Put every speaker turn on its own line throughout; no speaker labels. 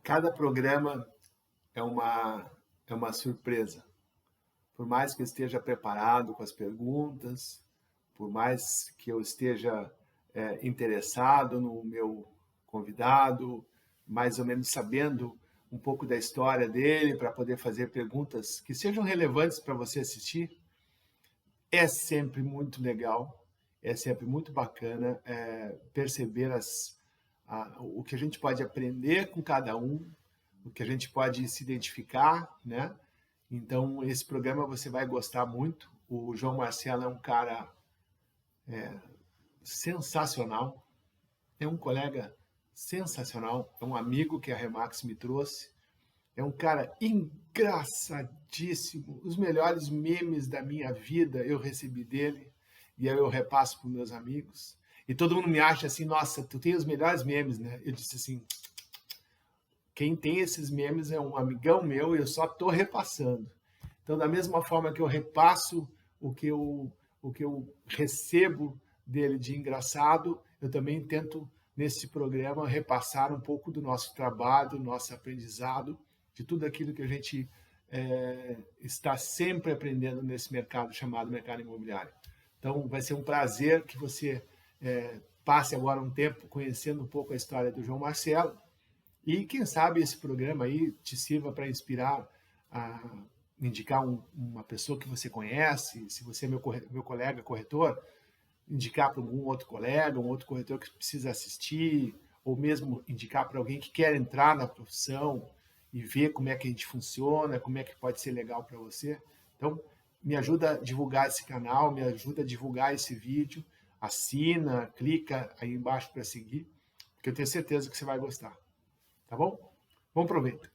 Cada programa é uma surpresa. Por mais que eu esteja preparado com as perguntas, por mais que eu esteja interessado no meu convidado, mais ou menos sabendo um pouco da história dele para poder fazer perguntas que sejam relevantes para você assistir, é sempre muito legal, é sempre muito bacana perceber o que a gente pode aprender com cada um, o que a gente pode se identificar, né? Então, esse programa você vai gostar muito. O João Marcelo é um cara sensacional, é um colega sensacional, é um amigo que a Remax me trouxe, é um cara engraçadíssimo. Os melhores memes da minha vida eu recebi dele e aí eu repasso para os meus amigos. E todo mundo me acha assim, nossa, tu tem os melhores memes, né? Eu disse assim, quem tem esses memes é um amigão meu e eu só estou repassando. Então, da mesma forma que eu repasso o que eu recebo dele de engraçado, eu também tento, nesse programa, repassar um pouco do nosso trabalho, do nosso aprendizado, de tudo aquilo que a gente está sempre aprendendo nesse mercado chamado mercado imobiliário. Então, vai ser um prazer que você passe agora um tempo conhecendo um pouco a história do João Marcelo e, quem sabe, esse programa aí te sirva para inspirar a indicar uma pessoa que você conhece, se você é meu colega corretor, indicar para algum outro colega, um outro corretor que precisa assistir, ou mesmo indicar para alguém que quer entrar na profissão e ver como é que a gente funciona, como é que pode ser legal para você. Então, me ajuda a divulgar esse canal, me ajuda a divulgar esse vídeo, assina, clica aí embaixo para seguir, porque eu tenho certeza que você vai gostar. Tá bom? Bom proveito.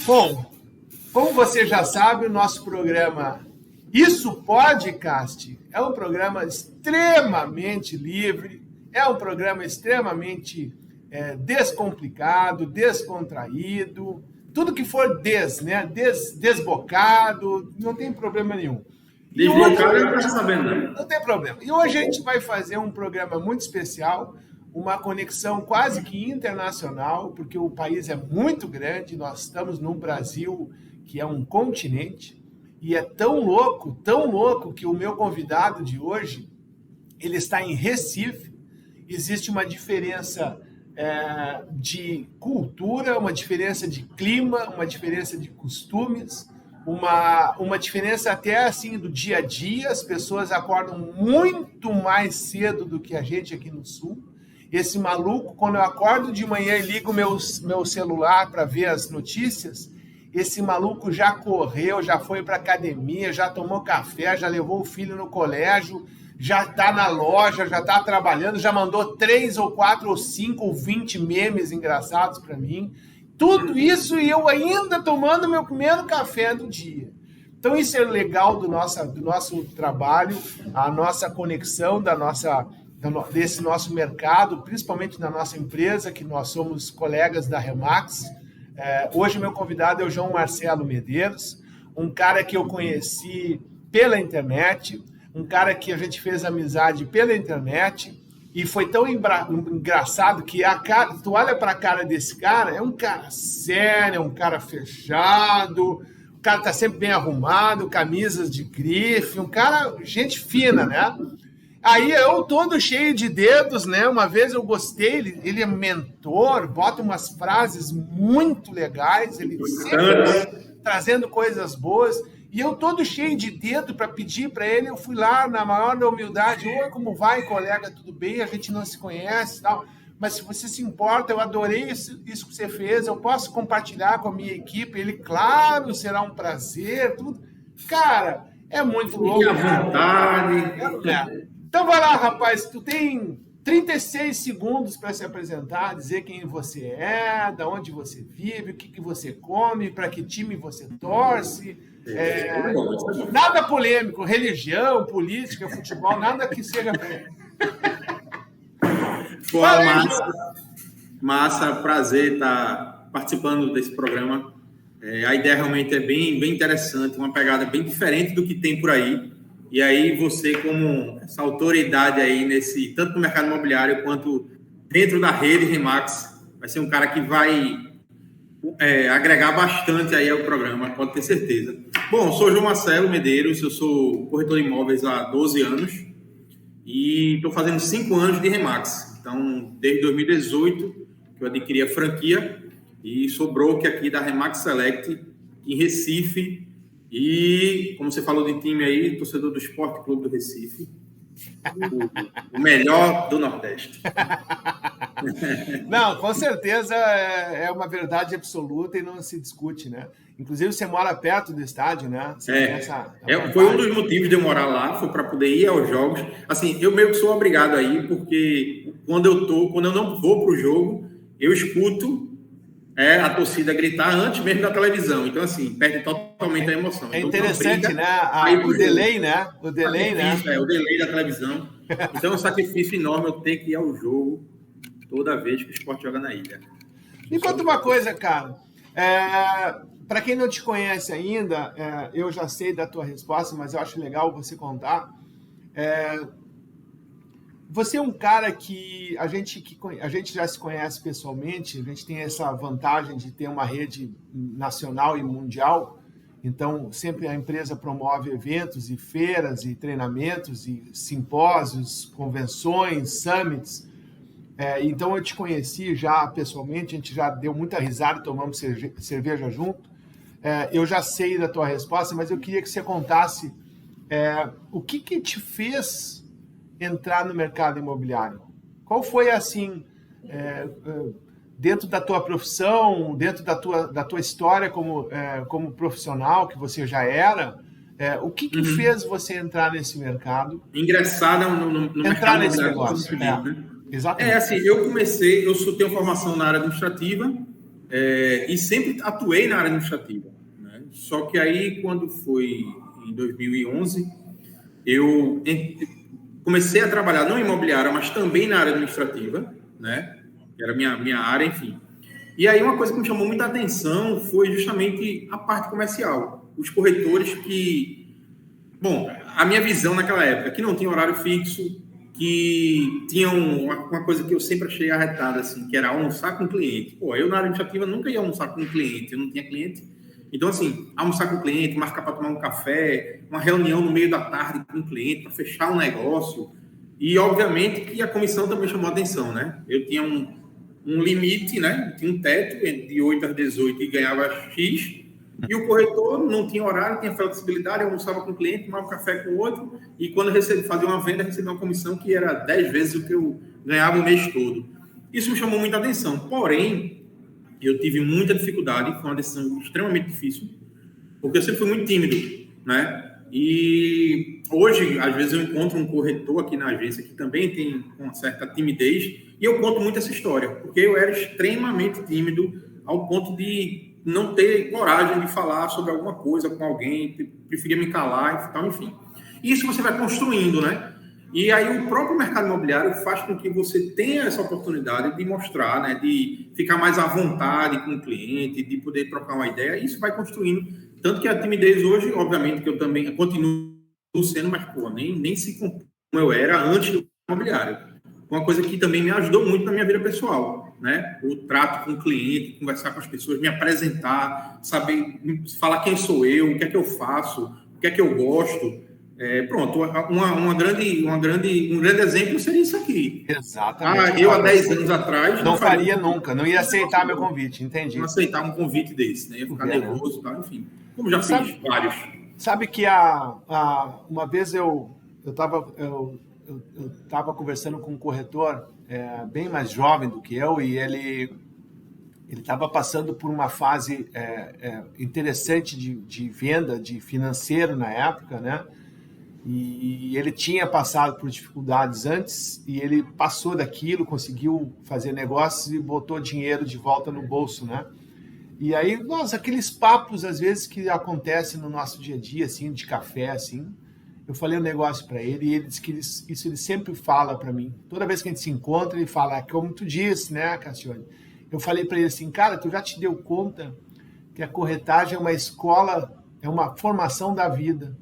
Bom, como você já sabe, o nosso programa Isso Podcast é um programa extremamente livre, é um programa extremamente descomplicado, descontraído, tudo que for desbocado, não tem problema nenhum.
Desbocado eu não estou sabendo, não.
Não tem problema. E hoje a gente vai fazer um programa muito especial, uma conexão quase que internacional, porque o país é muito grande, nós estamos num Brasil que é um continente, e é tão louco, que o meu convidado de hoje, ele está em Recife. Existe uma diferença de cultura, uma diferença de clima, uma diferença de costumes, uma diferença até assim do dia a dia. As pessoas acordam muito mais cedo do que a gente aqui no Sul. Esse maluco, quando eu acordo de manhã e ligo meu celular para ver as notícias, esse maluco já correu, já foi para academia, já tomou café, já levou o filho no colégio, já está na loja, já está trabalhando, já mandou 3 ou 4 ou 5 ou 20 memes engraçados para mim. Tudo isso e eu ainda tomando meu primeiro café do dia. Então isso é legal do nosso trabalho, a nossa conexão desse nosso mercado, principalmente na nossa empresa, que nós somos colegas da Remax. Hoje meu convidado é o João Marcelo Medeiros, um cara que eu conheci pela internet, um cara que a gente fez amizade pela internet, e foi tão engraçado que tu olha para a cara desse cara, é um cara sério, é um cara fechado, o cara está sempre bem arrumado, camisas de grife, um cara, gente fina, né? Aí eu todo cheio de dedos, né? Uma vez eu gostei, ele é mentor, bota umas frases muito legais, ele sempre trazendo coisas boas, e eu todo cheio de dedo para pedir para ele, eu fui lá na maior da humildade, oi, como vai, colega, tudo bem? A gente não se conhece e tal, mas se você se importa, eu adorei isso que você fez, eu posso compartilhar com a minha equipe? Ele, claro, será um prazer, tudo. Cara, é muito louco.
Fique à vontade.
Então vai lá, rapaz, tu tem 36 segundos para se apresentar, dizer quem você é, de onde você vive, o que você come, para que time você torce. Nada polêmico, religião, política, futebol, nada que seja.
Pô, massa, prazer estar participando desse programa. A ideia realmente é bem interessante, uma pegada bem diferente do que tem por aí. E aí você, como essa autoridade aí tanto no mercado imobiliário quanto dentro da rede Remax, vai ser um cara que vai agregar bastante aí ao programa, pode ter certeza. Bom, sou João Marcelo Medeiros, eu sou corretor de imóveis há 12 anos e estou fazendo 5 anos de Remax. Então, desde 2018, que eu adquiri a franquia e sou broker aqui da Remax Select em Recife. E, como você falou de time aí, torcedor do Esporte Clube do Recife, o melhor do Nordeste.
Não, com certeza é uma verdade absoluta e não se discute, né? Inclusive, você mora perto do estádio, né?
Foi um dos motivos de eu morar lá, foi para poder ir aos jogos. Assim, eu meio que sou obrigado a ir, porque quando eu não vou para o jogo, eu escuto a torcida gritar antes mesmo da televisão. Então, assim, perde totalmente a emoção.
É interessante, né? O delay, né? O delay, né?
O delay da televisão. Então, é um sacrifício enorme eu ter que ir ao jogo toda vez que o Sport joga na ilha.
Me conta uma coisa, cara. Para quem não te conhece ainda, eu já sei da tua resposta, mas eu acho legal você contar. Você é um cara que a gente já se conhece pessoalmente, a gente tem essa vantagem de ter uma rede nacional e mundial, então sempre a empresa promove eventos e feiras e treinamentos e simpósios, convenções, summits. Então eu te conheci já pessoalmente, a gente já deu muita risada, tomamos cerveja junto. Eu já sei da tua resposta, mas eu queria que você contasse o que te fez entrar no mercado imobiliário. Qual foi, assim, dentro da tua profissão, dentro da tua história como profissional, que você já era, o que fez você entrar nesse mercado?
Ingressar no
entrar
mercado
nesse negócio. Né? Exatamente.
Assim, eu tenho formação na área administrativa e sempre atuei na área administrativa. Né? Só que aí, quando foi em 2011, eu comecei a trabalhar não em imobiliária, mas também na área administrativa, né? Que era minha área, enfim. E aí uma coisa que me chamou muita atenção foi justamente a parte comercial. Os corretores que... Bom, a minha visão naquela época, que não tinha horário fixo, que tinham uma coisa que eu sempre achei arretada, assim, que era almoçar com cliente. Pô, eu na área administrativa nunca ia almoçar com cliente, eu não tinha cliente. Então, assim, almoçar com o cliente, marcar para tomar um café, uma reunião no meio da tarde com o cliente para fechar um negócio. E, obviamente, que a comissão também chamou a atenção, né? Eu tinha um limite, né? Tinha um teto de 8 às 18 e ganhava X. E o corretor não tinha horário, tinha flexibilidade, almoçava com o cliente, tomava um café com o outro. E quando fazia uma venda, recebia uma comissão que era 10 vezes o que eu ganhava o mês todo. Isso me chamou muita atenção. Porém, eu tive muita dificuldade, foi uma decisão extremamente difícil, porque eu sempre fui muito tímido, né? E hoje, às vezes, eu encontro um corretor aqui na agência que também tem uma certa timidez, e eu conto muito essa história, porque eu era extremamente tímido ao ponto de não ter coragem de falar sobre alguma coisa com alguém, preferia me calar e tal, enfim. Isso você vai construindo, né? E aí o próprio mercado imobiliário faz com que você tenha essa oportunidade de mostrar, né, de ficar mais à vontade com o cliente, de poder trocar uma ideia, e isso vai construindo. Tanto que a timidez hoje, obviamente, que eu também continuo sendo, mas pô, nem se como eu era antes do imobiliário. Uma coisa que também me ajudou muito na minha vida pessoal, né? O trato com o cliente, conversar com as pessoas, me apresentar, saber falar quem sou eu, o que é que eu faço, o que é que eu gosto. Pronto, um grande exemplo seria isso aqui.
Exatamente.
Eu há 10 anos atrás...
Não faria nunca, não ia aceitar meu convite, entendi.
Não aceitar um convite desse, né? Ia ficar nervoso e tal, enfim. Como já fiz vários.
Sabe que uma vez eu estava conversando com um corretor bem mais jovem do que eu, e ele estava passando por uma fase interessante de venda, de financeiro na época, né? E ele tinha passado por dificuldades antes e ele passou daquilo, conseguiu fazer negócios e botou dinheiro de volta no bolso, né? E aí, nossa, aqueles papos às vezes que acontecem no nosso dia a dia, assim, de café, assim. Eu falei um negócio para ele e ele disse que isso ele sempre fala para mim. Toda vez que a gente se encontra, ele fala, como tu disse, né, Cassione? Eu falei para ele assim, cara, tu já te deu conta que a corretagem é uma escola, é uma formação da vida.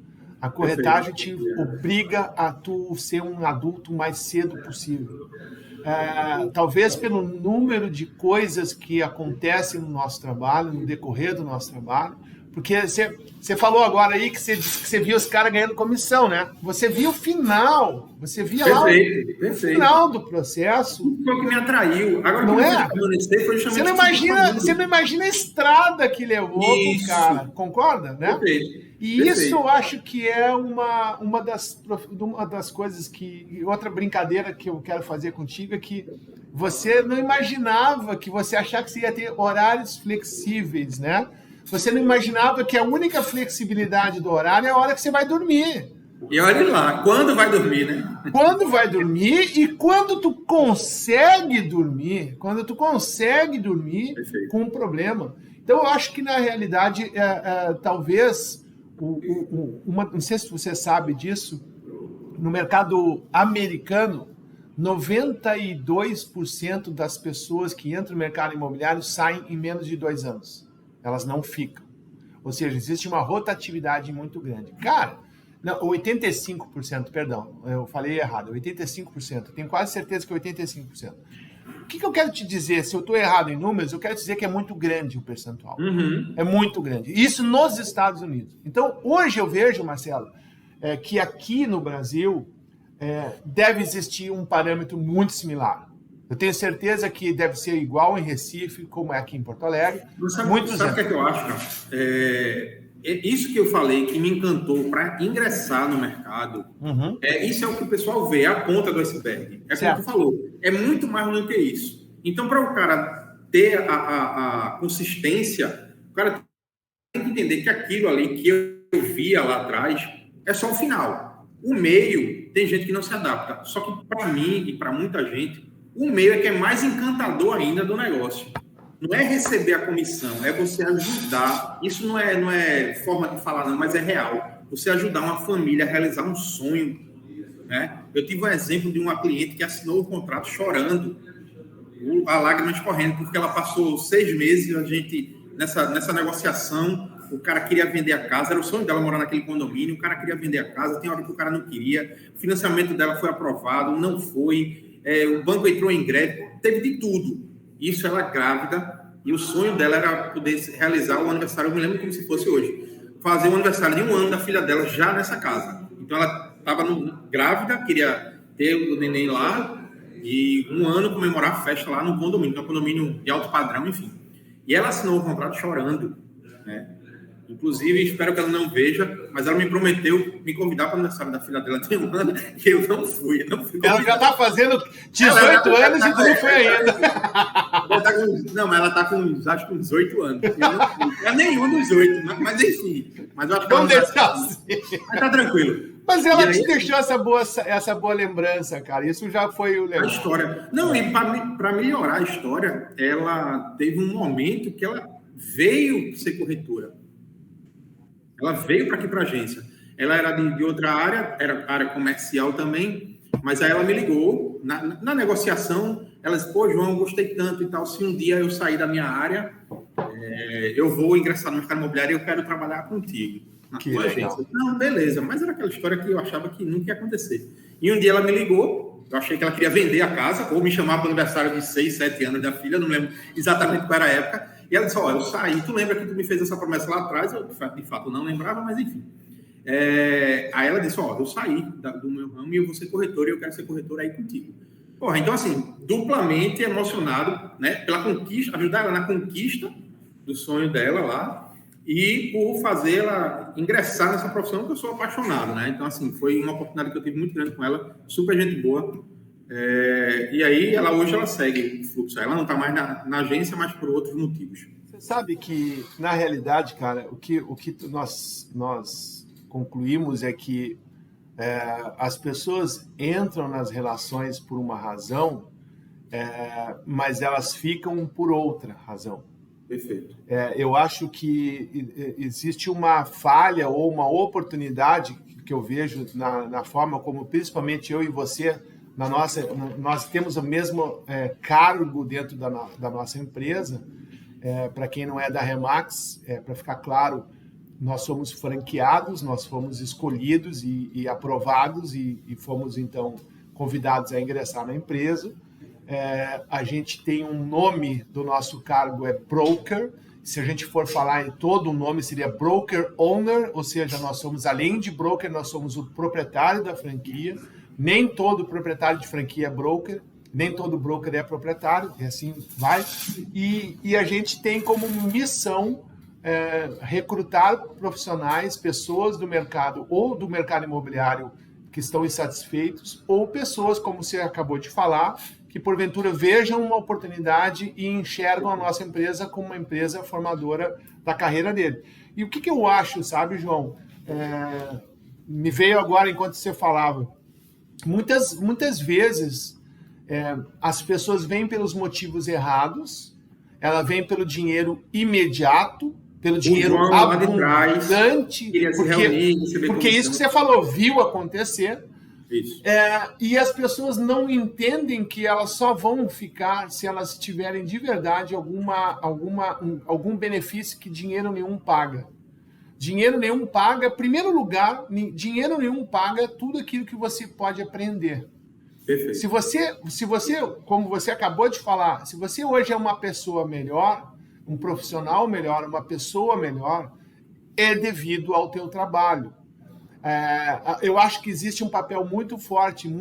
A corretagem te obriga a tu ser um adulto o mais cedo possível. Talvez pelo número de coisas que acontecem no nosso trabalho, no decorrer do nosso trabalho, porque você falou agora aí que você disse que você via os caras ganhando comissão, né? Você via o final, você via lá o final do processo.
Foi o que me atraiu. Agora,
não é?
Você
não imagina a estrada que levou pro cara, concorda? Né? E isso eu acho que é uma das coisas que... Outra brincadeira que eu quero fazer contigo é que você não imaginava que você achava que você ia ter horários flexíveis, né? Você não imaginava que a única flexibilidade do horário é a hora que você vai dormir.
E olha lá, quando vai dormir, né?
Quando vai dormir e quando tu consegue dormir,
Perfeito.
com um problema. Então, eu acho que, na realidade, talvez, não sei se você sabe disso, no mercado americano, 92% das pessoas que entram no mercado imobiliário saem em menos de 2 anos. Elas não ficam. Ou seja, existe uma rotatividade muito grande. Cara, não, 85%, perdão, eu falei errado, 85%. Tenho quase certeza que é 85%. O que eu quero te dizer? Se eu estou errado em números, eu quero dizer que é muito grande o percentual. É muito grande. Isso nos Estados Unidos. Então, hoje eu vejo, Marcelo, que aqui no Brasil deve existir um parâmetro muito similar. Eu tenho certeza que deve ser igual em Recife, como é aqui em Porto Alegre.
Sabe o que é que eu acho, cara? Isso que eu falei, que me encantou para ingressar no mercado, isso é o que o pessoal vê, a ponta do iceberg. É como tu falou, é muito mais do que isso. Então, para o cara ter a consistência, o cara tem que entender que aquilo ali que eu via lá atrás é só o final. O meio, tem gente que não se adapta. Só que para mim e para muita gente, o meio é que é mais encantador ainda do negócio. Não é receber a comissão, é você ajudar. Isso não é forma de falar, não, mas é real. Você ajudar uma família a realizar um sonho. Né? Eu tive um exemplo de uma cliente que assinou o contrato chorando, a lágrima escorrendo, porque ela passou 6 meses, a gente, nessa negociação, o cara queria vender a casa, era o sonho dela morar naquele condomínio, o cara queria vender a casa, tem hora que o cara não queria, o financiamento dela foi aprovado, não foi... o banco entrou em greve, teve de tudo. Isso ela grávida, e o sonho dela era poder realizar o aniversário, eu me lembro como se fosse hoje, fazer o aniversário de 1 ano da filha dela já nessa casa. Então ela estava grávida, queria ter o neném lá, e 1 ano comemorar a festa lá no condomínio, um condomínio de alto padrão, enfim. E ela assinou o contrato chorando, né? Inclusive, espero que ela não veja, mas ela me prometeu me convidar para o aniversário da filha dela de 1 ano, e eu não fui.
Ela já está fazendo 18 anos e tu não foi ainda.
Não, mas ela está com, acho que, uns 18 anos. Não é nenhum dos 8, mas enfim. Mas eu acho que
vamos deixar assim.
Mas tá tranquilo.
Mas ela te deixou essa boa lembrança, cara. Isso já foi o legal.
A história. Não, e para melhorar a história, ela teve um momento que ela veio ser corretora. Ela veio para aqui para a agência. Ela era de outra área, era área comercial também, mas aí ela me ligou. Na negociação, ela disse, pô, João, gostei tanto e tal. Se um dia eu sair da minha área, eu vou ingressar no mercado imobiliário e eu quero trabalhar contigo. Na tua agência. Não, beleza. Mas era aquela história que eu achava que nunca ia acontecer. E um dia ela me ligou, eu achei que ela queria vender a casa, ou me chamar para o aniversário de 6, 7 anos da filha, não lembro exatamente qual era a época. E ela disse, eu saí, tu lembra que tu me fez essa promessa lá atrás? Eu, de fato, não lembrava, mas enfim. Aí ela disse, eu saí do meu ramo e eu vou ser corretora e eu quero ser corretora aí contigo. Porra, então assim, duplamente emocionado, né, pela conquista, ajudar ela na conquista do sonho dela lá e por fazer ela ingressar nessa profissão que eu sou apaixonado, né? Então assim, foi uma oportunidade que eu tive muito grande com ela, super gente boa. E aí, hoje ela segue o fluxo. Ela não está mais na agência, mas por outros motivos.
Você sabe que, na realidade, cara, o que nós concluímos é que as pessoas entram nas relações por uma razão, mas elas ficam por outra razão.
Perfeito.
Eu acho que existe uma falha ou uma oportunidade que eu vejo na forma como, principalmente eu e você, nós temos o mesmo cargo dentro da nossa empresa. Para quem não é da Remax, para ficar claro, nós somos franqueados, nós fomos escolhidos e aprovados e fomos, então, convidados a ingressar na empresa. A gente tem um nome do nosso cargo, é broker. Se a gente for falar em todo o nome, seria broker owner, ou seja, nós somos, além de broker, nós somos o proprietário da franquia. Nem todo proprietário de franquia é broker, nem todo broker é proprietário, e assim vai. E a gente tem como missão recrutar profissionais, pessoas do mercado ou do mercado imobiliário que estão insatisfeitos, ou pessoas, como você acabou de falar, que porventura vejam uma oportunidade e enxergam a nossa empresa como uma empresa formadora da carreira dele. E o que eu acho, sabe, João? Me veio agora enquanto você falava. Muitas vezes as pessoas vêm pelos motivos errados, ela vem pelo dinheiro imediato, pelo dinheiro abundante, porque isso que você falou, viu acontecer.
Isso.
E as pessoas não entendem que elas só vão ficar se elas tiverem de verdade algum benefício que dinheiro nenhum paga. Dinheiro nenhum paga, em primeiro lugar, dinheiro nenhum paga tudo aquilo que você pode aprender.
Perfeito.
Se você, como você acabou de falar, se você hoje é uma pessoa melhor, um profissional melhor, uma pessoa melhor, é devido ao teu trabalho. Eu acho que existe um papel muito forte,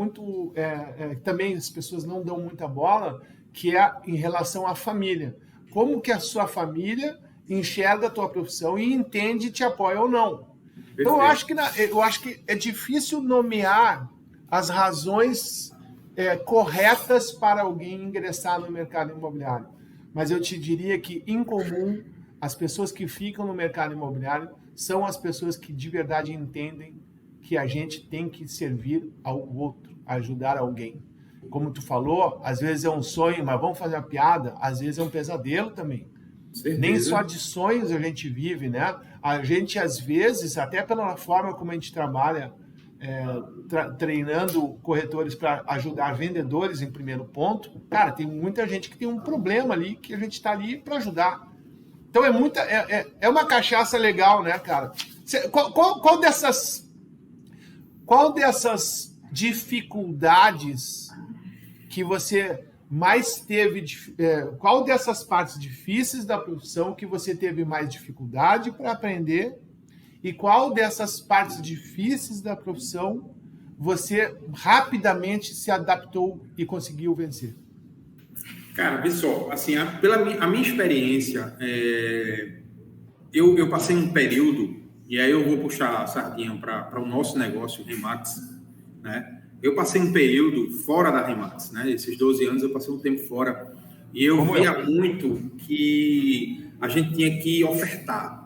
também as pessoas não dão muita bola, que é em relação à família. Como que a sua família enxerga a tua profissão e entende, te apoia ou não. Perfeito. Então, eu acho que é difícil nomear as razões corretas para alguém ingressar no mercado imobiliário. Mas eu te diria que, em comum, as pessoas que ficam no mercado imobiliário são as pessoas que de verdade entendem que a gente tem que servir ao outro, ajudar alguém. Como tu falou, às vezes é um sonho, mas vamos fazer uma piada, às vezes é um pesadelo também.
Certeza.
Nem só de sonhos a gente vive, né? A gente, às vezes, até pela forma como a gente trabalha, treinando corretores para ajudar vendedores em primeiro ponto, cara, tem muita gente que tem um problema ali, que a gente está ali para ajudar. Então é uma cachaça legal, né, cara? Qual dessas dificuldades que você mais teve, qual dessas partes difíceis da profissão que você teve mais dificuldade para aprender, e qual dessas partes difíceis da profissão você rapidamente se adaptou e conseguiu vencer?
Cara, pessoal, assim, a minha experiência, eu passei um período, e aí eu vou puxar a sardinha para o nosso negócio, Remax, né? Eu passei um período fora da Remax, né? Esses 12 anos eu passei um tempo fora, e eu via muito que a gente tinha que ofertar,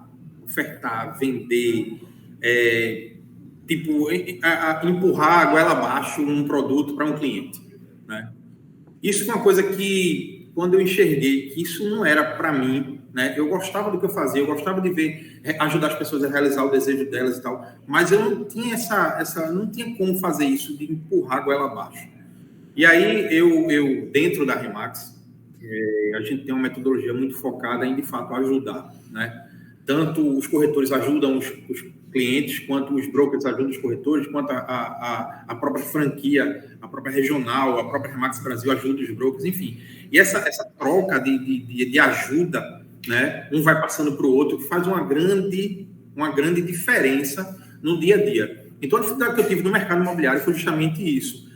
vender, empurrar a goela abaixo um produto para um cliente, né? Isso foi uma coisa que, quando eu enxerguei que isso não era para mim, né? Eu gostava do que eu fazia, eu gostava de ver, ajudar as pessoas a realizar o desejo delas e tal, mas eu não tinha não tinha como fazer isso de empurrar a goela abaixo. E aí, eu dentro da Remax, a gente tem uma metodologia muito focada em, de fato, ajudar, né? Tanto os corretores ajudam os clientes, quanto os brokers ajudam os corretores, quanto a própria franquia, a própria regional, a própria Remax Brasil ajuda os brokers, enfim. E essa troca de ajuda, né, um vai passando para o outro, que faz uma grande diferença no dia a dia. Então, a dificuldade que eu tive no mercado imobiliário foi justamente isso.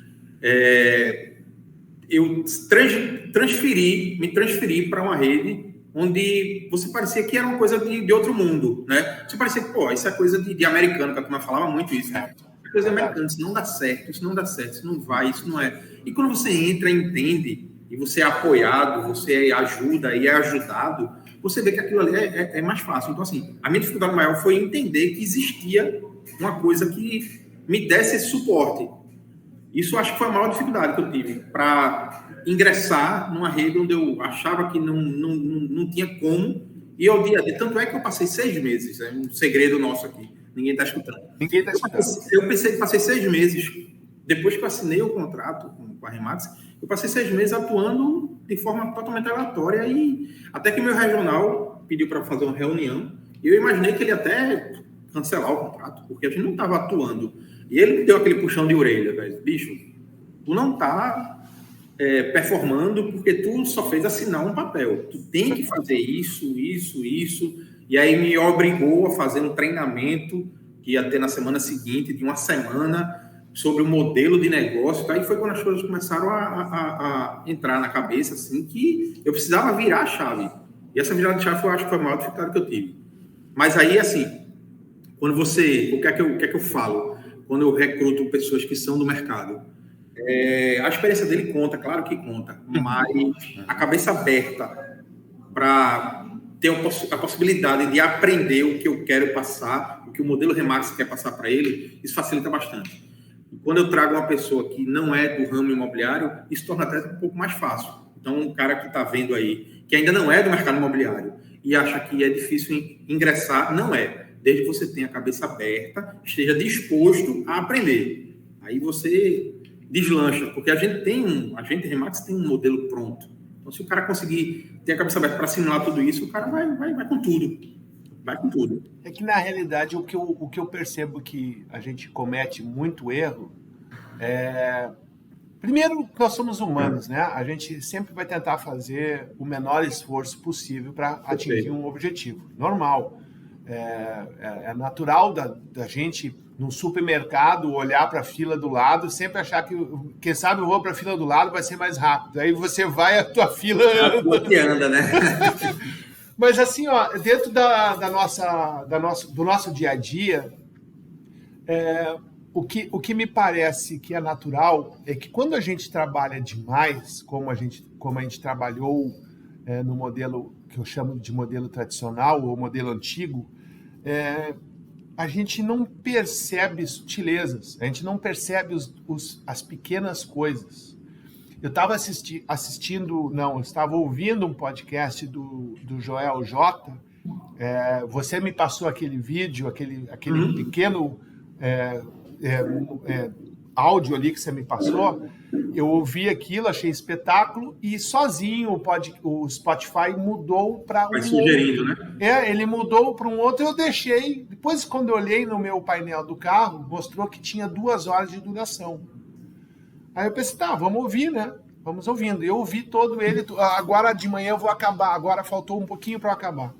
Eu me transferi para uma rede onde você parecia que era uma coisa de outro mundo, né? Você parecia que, isso é coisa de americano, que a turma falava muito isso, né? É coisa americana, isso não dá certo, isso não vai, isso não é. E quando você entra e entende, e você é apoiado, você ajuda e é ajudado, você vê que aquilo ali é mais fácil. Então, assim, a minha dificuldade maior foi entender que existia uma coisa que me desse esse suporte. Isso acho que foi a maior dificuldade que eu tive para ingressar numa rede onde eu achava que não tinha como, e ao dia a dia. Tanto é que eu passei 6 meses, é um segredo nosso aqui, ninguém está escutando. Eu passei 6 meses, depois que eu assinei o contrato com a Remax, eu passei 6 meses atuando de forma totalmente aleatória, e até que meu regional pediu para fazer uma reunião, Eu imaginei que ele até cancelar o contrato, porque a gente não estava atuando. E ele me deu aquele puxão de orelha, velho. Bicho, tu não tá performando porque tu só fez assinar um papel. Tu tem que fazer isso. E aí me obrigou a fazer um treinamento que ia ter na semana seguinte, de uma semana, sobre o modelo de negócio. Aí foi quando as coisas começaram a entrar na cabeça, assim, que eu precisava virar a chave. E essa virada de chave eu acho que foi a maior dificuldade que eu tive. Mas aí, assim, quando você... O que é que eu falo? Quando eu recruto pessoas que são do mercado. A experiência dele conta, claro que conta, mas a cabeça aberta para ter a possibilidade de aprender o que eu quero passar, o que o modelo Remax quer passar para ele, isso facilita bastante. E quando eu trago uma pessoa que não é do ramo imobiliário, isso torna até um pouco mais fácil. Então, um cara que está vendo aí, que ainda não é do mercado imobiliário e acha que é difícil ingressar, não é. Desde que você tenha a cabeça aberta, esteja disposto a aprender. Aí você deslancha, porque a gente Remax tem um modelo pronto. Então, se o cara conseguir ter a cabeça aberta para assimilar tudo isso, o cara vai com tudo. Vai com tudo.
É que, na realidade, o que eu percebo que a gente comete muito erro é... Primeiro, nós somos humanos, né? A gente sempre vai tentar fazer o menor esforço possível para atingir um objetivo. Normal. É natural da gente, no supermercado, olhar para a fila do lado, sempre achar que, quem sabe, eu vou para a fila do lado, vai ser mais rápido. Aí você vai, a tua fila...
A tua que anda, né?
Mas assim, ó, dentro do nosso dia a dia, o que me parece que é natural é que quando a gente trabalha demais, como a gente trabalhou no modelo que eu chamo de modelo tradicional ou modelo antigo, a gente não percebe sutilezas, a gente não percebe as pequenas coisas. Eu estava eu estava ouvindo um podcast do Joel J. Você me passou aquele vídeo, aquele pequeno áudio ali que você me passou. Eu ouvi aquilo, achei espetáculo e sozinho o Spotify mudou para um
outro. Vai sugerindo, né?
Ele mudou para um outro, eu deixei. Depois, quando eu olhei no meu painel do carro, mostrou que tinha 2 horas de duração. Aí eu pensei, tá, vamos ouvir, né? Vamos ouvindo. Eu ouvi todo ele. Agora de manhã eu vou acabar. Agora faltou um pouquinho para eu acabar.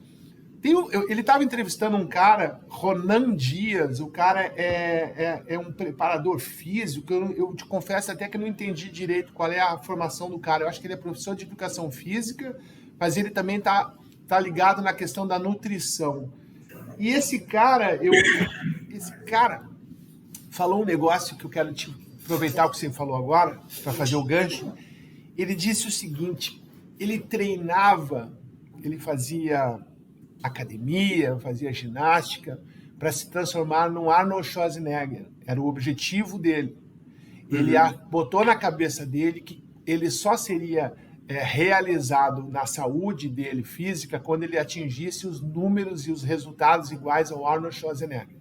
Ele estava entrevistando um cara, Ronan Dias. O cara é um preparador físico. Eu te confesso até que eu não entendi direito qual é a formação do cara. Eu acho que ele é professor de educação física, mas ele também tá ligado na questão da nutrição. E esse cara falou um negócio que eu quero aproveitar o que você falou agora, para fazer o gancho. Ele disse o seguinte: ele treinava, ele fazia academia, fazia ginástica para se transformar no Arnold Schwarzenegger. Era o objetivo dele. Ele botou na cabeça dele que ele só seria realizado na saúde dele física quando ele atingisse os números e os resultados iguais ao Arnold Schwarzenegger.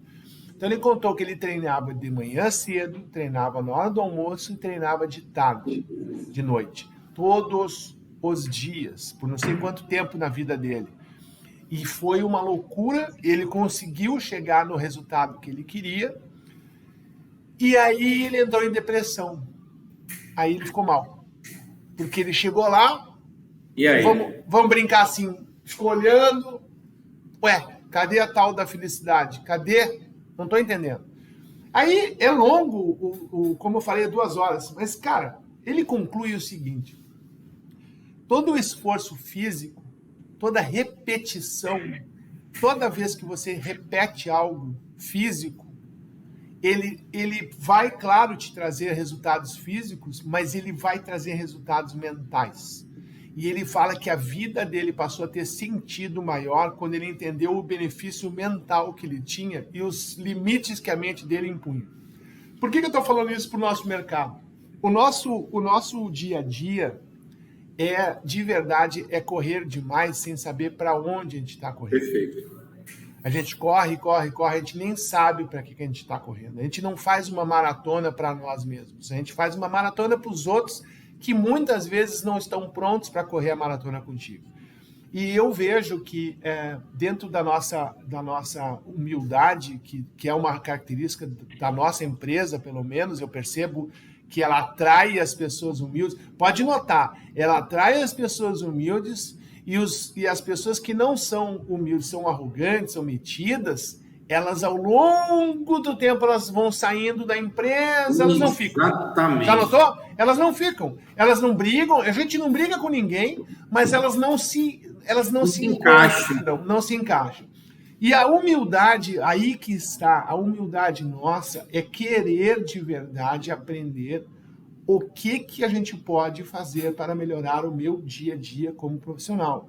Então ele contou que ele treinava de manhã cedo, treinava na hora do almoço e treinava de tarde, de noite. Todos os dias, por não sei quanto tempo na vida dele. E foi uma loucura, ele conseguiu chegar no resultado que ele queria, e aí ele entrou em depressão. Aí ele ficou mal. Porque ele chegou lá,
e aí?
Vamos brincar assim, ficou olhando, cadê a tal da felicidade? Cadê? Não estou entendendo. Aí é longo, como eu falei, 2 horas, mas, cara, ele conclui o seguinte: todo o esforço físico, toda repetição, toda vez que você repete algo físico, ele vai, claro, te trazer resultados físicos, mas ele vai trazer resultados mentais. E ele fala que a vida dele passou a ter sentido maior quando ele entendeu o benefício mental que ele tinha e os limites que a mente dele impunha. Por que eu estou falando isso para o nosso mercado? O nosso dia a dia de verdade, correr demais sem saber para onde a gente está correndo.
Perfeito.
A gente corre, a gente nem sabe para que a gente está correndo. A gente não faz uma maratona para nós mesmos. A gente faz uma maratona para os outros que muitas vezes não estão prontos para correr a maratona contigo. E eu vejo que dentro da nossa humildade, que é uma característica da nossa empresa, pelo menos, eu percebo que ela atrai as pessoas humildes. Pode notar, ela atrai as pessoas humildes e as pessoas que não são humildes, são arrogantes, são metidas, elas ao longo do tempo elas vão saindo da empresa, elas não ficam.
Exatamente.
Já notou? Elas não ficam. Elas não brigam, a gente não briga com ninguém, mas elas não se encaixam, não se encaixam. E a humildade, aí que está, a humildade nossa é querer de verdade aprender o que a gente pode fazer para melhorar o meu dia a dia como profissional.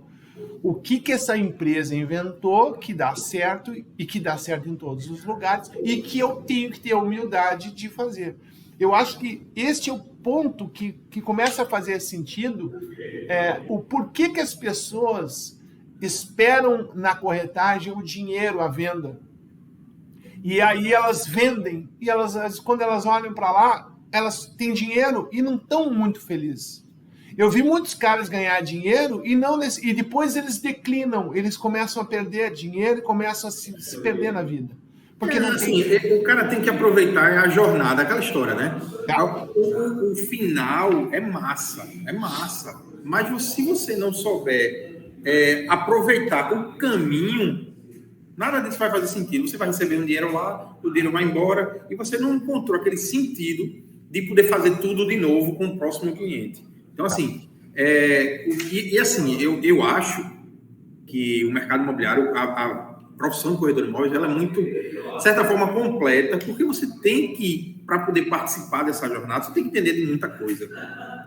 O que essa empresa inventou que dá certo e que dá certo em todos os lugares e que eu tenho que ter a humildade de fazer. Eu acho que este é o ponto que começa a fazer sentido, o porquê que as pessoas esperam na corretagem o dinheiro, a venda. E aí elas vendem, e quando elas olham para lá, elas têm dinheiro e não estão muito felizes. Eu vi muitos caras ganhar dinheiro e depois eles declinam, eles começam a perder dinheiro e começam a se perder na vida.
Porque o cara tem que aproveitar a jornada, aquela história, né? O final é massa. Mas se você não souber aproveitar o caminho, nada disso vai fazer sentido. Você vai receber um dinheiro lá, o dinheiro vai embora, e você não encontrou aquele sentido de poder fazer tudo de novo com o próximo cliente. Então, assim, eu acho que o mercado imobiliário, a profissão de corretor de imóveis, ela é muito, de certa forma, completa, porque você tem que, para poder participar dessa jornada, você tem que entender de muita coisa,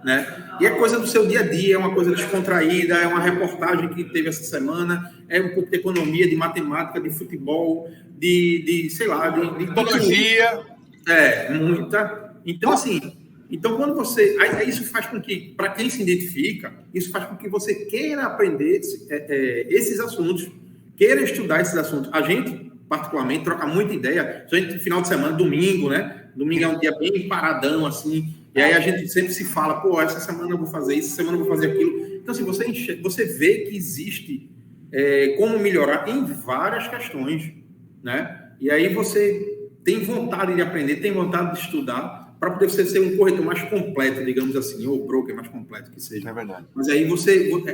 né? E é coisa do seu dia a dia, é uma coisa descontraída, é uma reportagem que teve essa semana, é um pouco de economia, de matemática, de futebol, de sei lá, de
tecnologia.
Muita. Então, assim, quando você... Aí isso faz com que, para quem se identifica, isso faz com que você queira aprender esses assuntos, queira estudar esses assuntos. A gente, particularmente, troca muita ideia. A gente, no final de semana, domingo, né? Domingo é um dia bem paradão, assim. E aí a gente sempre se fala, pô, essa semana eu vou fazer isso, essa semana eu vou fazer aquilo. Então, assim, você vê que existe como melhorar em várias questões, né? E aí você tem vontade de aprender, tem vontade de estudar, para poder você ser um corretor mais completo, digamos assim, ou broker mais completo que seja.
É verdade.
Mas aí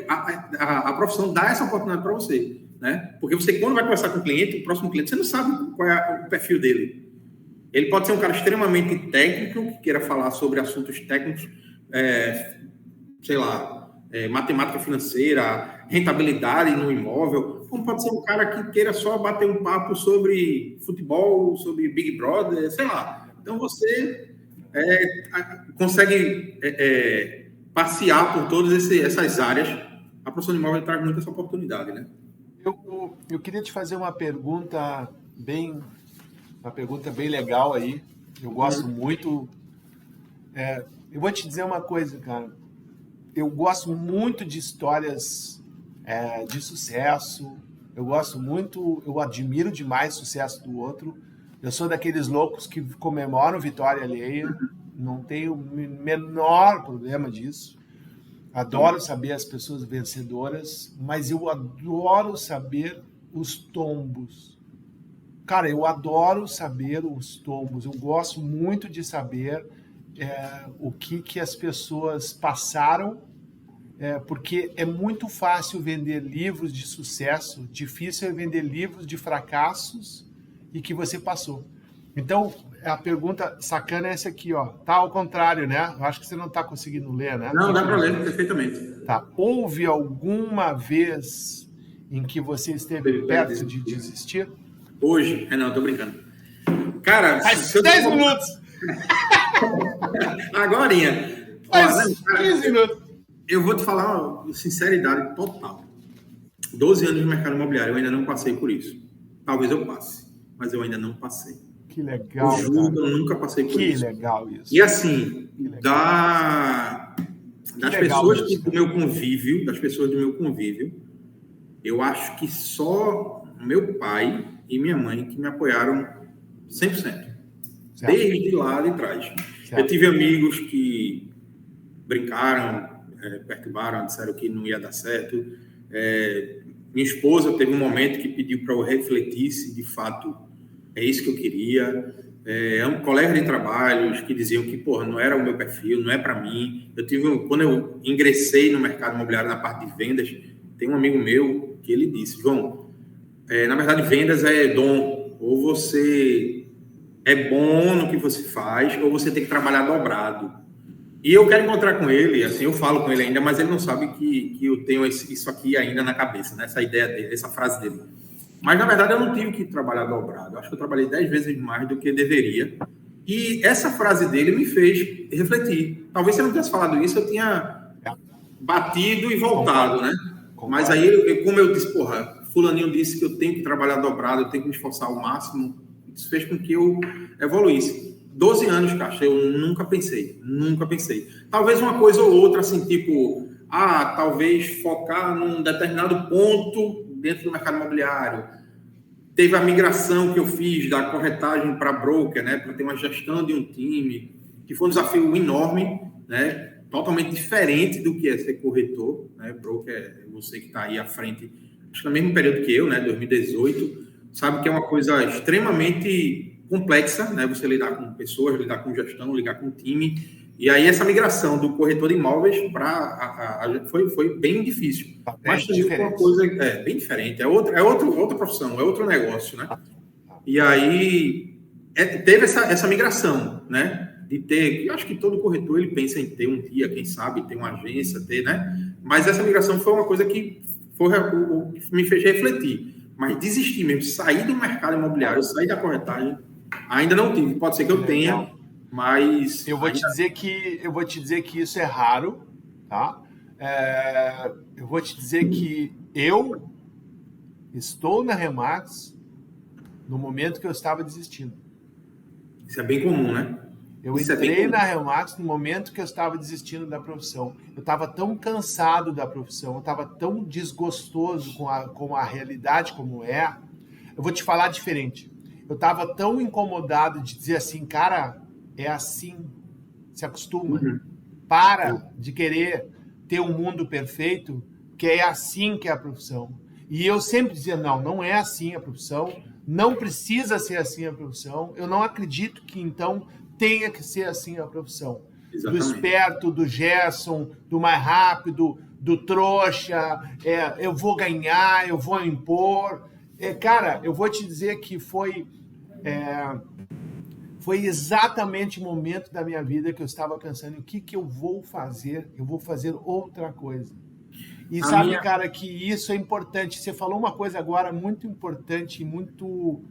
a profissão dá essa oportunidade para você, né? Porque você, quando vai conversar com o cliente, o próximo cliente, você não sabe qual é o perfil dele. Ele pode ser um cara extremamente técnico, que queira falar sobre assuntos técnicos, matemática financeira, rentabilidade no imóvel, como pode ser um cara que queira só bater um papo sobre futebol, sobre Big Brother, sei lá. Então, você consegue passear por todas essas áreas. A profissão de imóvel traz muito essa oportunidade, né?
Eu queria te fazer uma pergunta bem legal aí. Eu gosto muito. Eu vou te dizer uma coisa, cara. Eu gosto muito de histórias de sucesso. Eu admiro demais o sucesso do outro. Eu sou daqueles loucos que comemoram vitória alheia. Não tenho o menor problema disso. Adoro saber as pessoas vencedoras, mas eu adoro saber os tombos. Cara, eu adoro saber os tombos. Eu gosto muito de saber o que as pessoas passaram, porque é muito fácil vender livros de sucesso, difícil é vender livros de fracassos e que você passou. Então, a pergunta sacana é essa aqui, ó. Tá ao contrário, né? Eu acho que você não está conseguindo ler, né?
Não, dá para ler perfeitamente.
Tá. Houve alguma vez em que você esteve perto de desistir?
Hoje? Não, tô brincando. Cara...
Faz 10 minutos!
Agorinha.
Faz 15 minutos.
Eu vou te falar uma sinceridade total. 12 anos no mercado imobiliário, eu ainda não passei por isso. Talvez eu passe, mas eu ainda não passei.
Que legal,
eu nunca passei por isso.
Que legal isso.
E assim, das pessoas do meu convívio, eu acho que só meu pai e minha mãe que me apoiaram 100%. Certo. Desde lá de trás. Certo. Eu tive amigos que brincaram, perturbaram, disseram que não ia dar certo. Minha esposa teve um momento que pediu para eu refletir se, de fato, é isso que eu queria. Colegas de trabalho que diziam que, porra, não era o meu perfil, não é para mim. Quando eu ingressei no mercado imobiliário na parte de vendas, tem um amigo meu que ele disse, João, na verdade, vendas é dom. Ou você é bom no que você faz, ou você tem que trabalhar dobrado. E eu quero encontrar com ele, assim, eu falo com ele ainda, mas ele não sabe que eu tenho isso aqui ainda na cabeça, né? Essa ideia dele, essa frase dele. Mas, na verdade, eu não tive que trabalhar dobrado. Eu acho que eu trabalhei 10 vezes mais do que deveria. E essa frase dele me fez refletir. Talvez se eu não tivesse falado isso, eu tinha batido e voltado, né? Mas aí, como eu disse, porra, fulaninho disse que eu tenho que trabalhar dobrado, eu tenho que me esforçar ao máximo. Isso fez com que eu evoluísse. 12 anos, Caixa, eu nunca pensei. Talvez uma coisa ou outra, assim, tipo, talvez focar num determinado ponto dentro do mercado imobiliário. Teve a migração que eu fiz da corretagem para broker, né, para ter uma gestão de um time, que foi um desafio enorme, né, totalmente diferente do que é ser corretor, né, broker é você que está aí à frente, acho que no mesmo período que eu, né, 2018, sabe que é uma coisa extremamente complexa, né? Você lidar com pessoas, lidar com gestão, lidar com time. E aí essa migração do corretor de imóveis foi bem difícil. Mas também foi uma coisa bem diferente. É outra profissão, é outro negócio, né? E aí teve essa migração, né? De ter, eu acho que todo corretor ele pensa em ter um dia, quem sabe, ter uma agência, né? Mas essa migração foi uma coisa que me fez refletir. Mas desistir mesmo, sair do mercado imobiliário, sair da corretagem, ainda não tive. Pode ser que eu tenha, mas...
Eu vou te dizer que isso é raro, tá? Eu vou te dizer que eu estou na Remax no momento que eu estava desistindo.
Isso é bem comum, né?
Eu entrei na Remax no momento que eu estava desistindo da profissão. Eu estava tão cansado da profissão, eu estava tão desgostoso com a realidade como é. Eu vou te falar diferente. Eu estava tão incomodado de dizer assim, cara, é assim, se acostuma. Para de querer ter um mundo perfeito, que é assim que é a profissão. E eu sempre dizia, não é assim a profissão, não precisa ser assim a profissão, eu não acredito que então tenha que ser assim a profissão. Exatamente. Do esperto, do Gerson, do mais rápido, do trouxa, eu vou ganhar, eu vou impor. Cara, eu vou te dizer que foi exatamente o momento da minha vida que eu estava pensando em o que eu vou fazer. Eu vou fazer outra coisa. E cara, que isso é importante. Você falou uma coisa agora muito importante, muito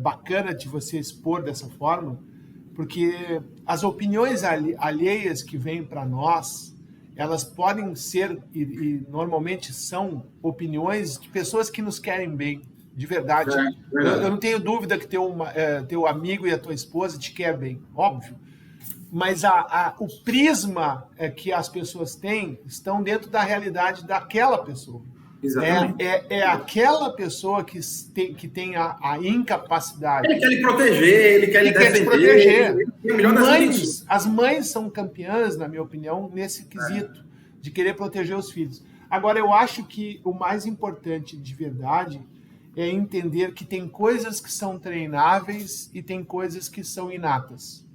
bacana de você expor dessa forma, porque as opiniões alheias que vêm para nós, elas podem ser, e normalmente são, opiniões de pessoas que nos querem bem. De verdade. Eu não tenho dúvida que teu amigo e a tua esposa te quer bem, óbvio. Mas o prisma que as pessoas têm estão dentro da realidade daquela pessoa.
Exatamente.
É aquela pessoa que tem a incapacidade.
Ele quer lhe proteger, ele quer lhe defender.
Proteger. As mães são campeãs, na minha opinião, nesse quesito de querer proteger os filhos. Agora, eu acho que o mais importante de verdade é entender que tem coisas que são treináveis e tem coisas que são inatas.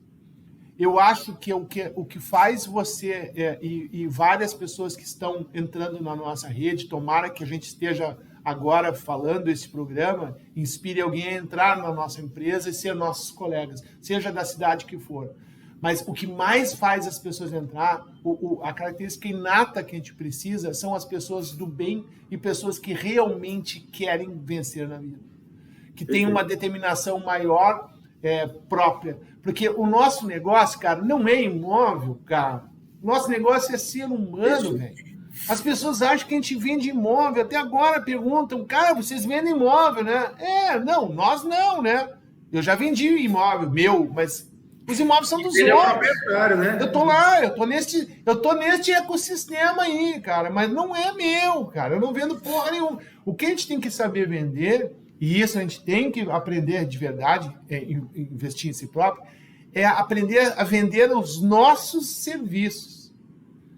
Eu acho que o que faz você e várias pessoas que estão entrando na nossa rede, tomara que a gente esteja agora falando esse programa, inspire alguém a entrar na nossa empresa e ser nossos colegas, seja da cidade que for. Mas o que mais faz as pessoas entrar, a característica inata que a gente precisa, são as pessoas do bem e pessoas que realmente querem vencer na vida. Que têm uma determinação maior própria. Porque o nosso negócio, cara, não é imóvel, cara. Nosso negócio é ser humano, velho. As pessoas acham que a gente vende imóvel. Até agora perguntam, cara, vocês vendem imóvel, né? Não, nós não, né? Eu já vendi imóvel meu, mas os imóveis são dos outros.
Né?
Eu tô lá, eu tô neste ecossistema aí, cara, mas não é meu, cara. Eu não vendo porra nenhuma. O que a gente tem que saber vender, e isso a gente tem que aprender de verdade, investir em si próprio, é aprender a vender os nossos serviços.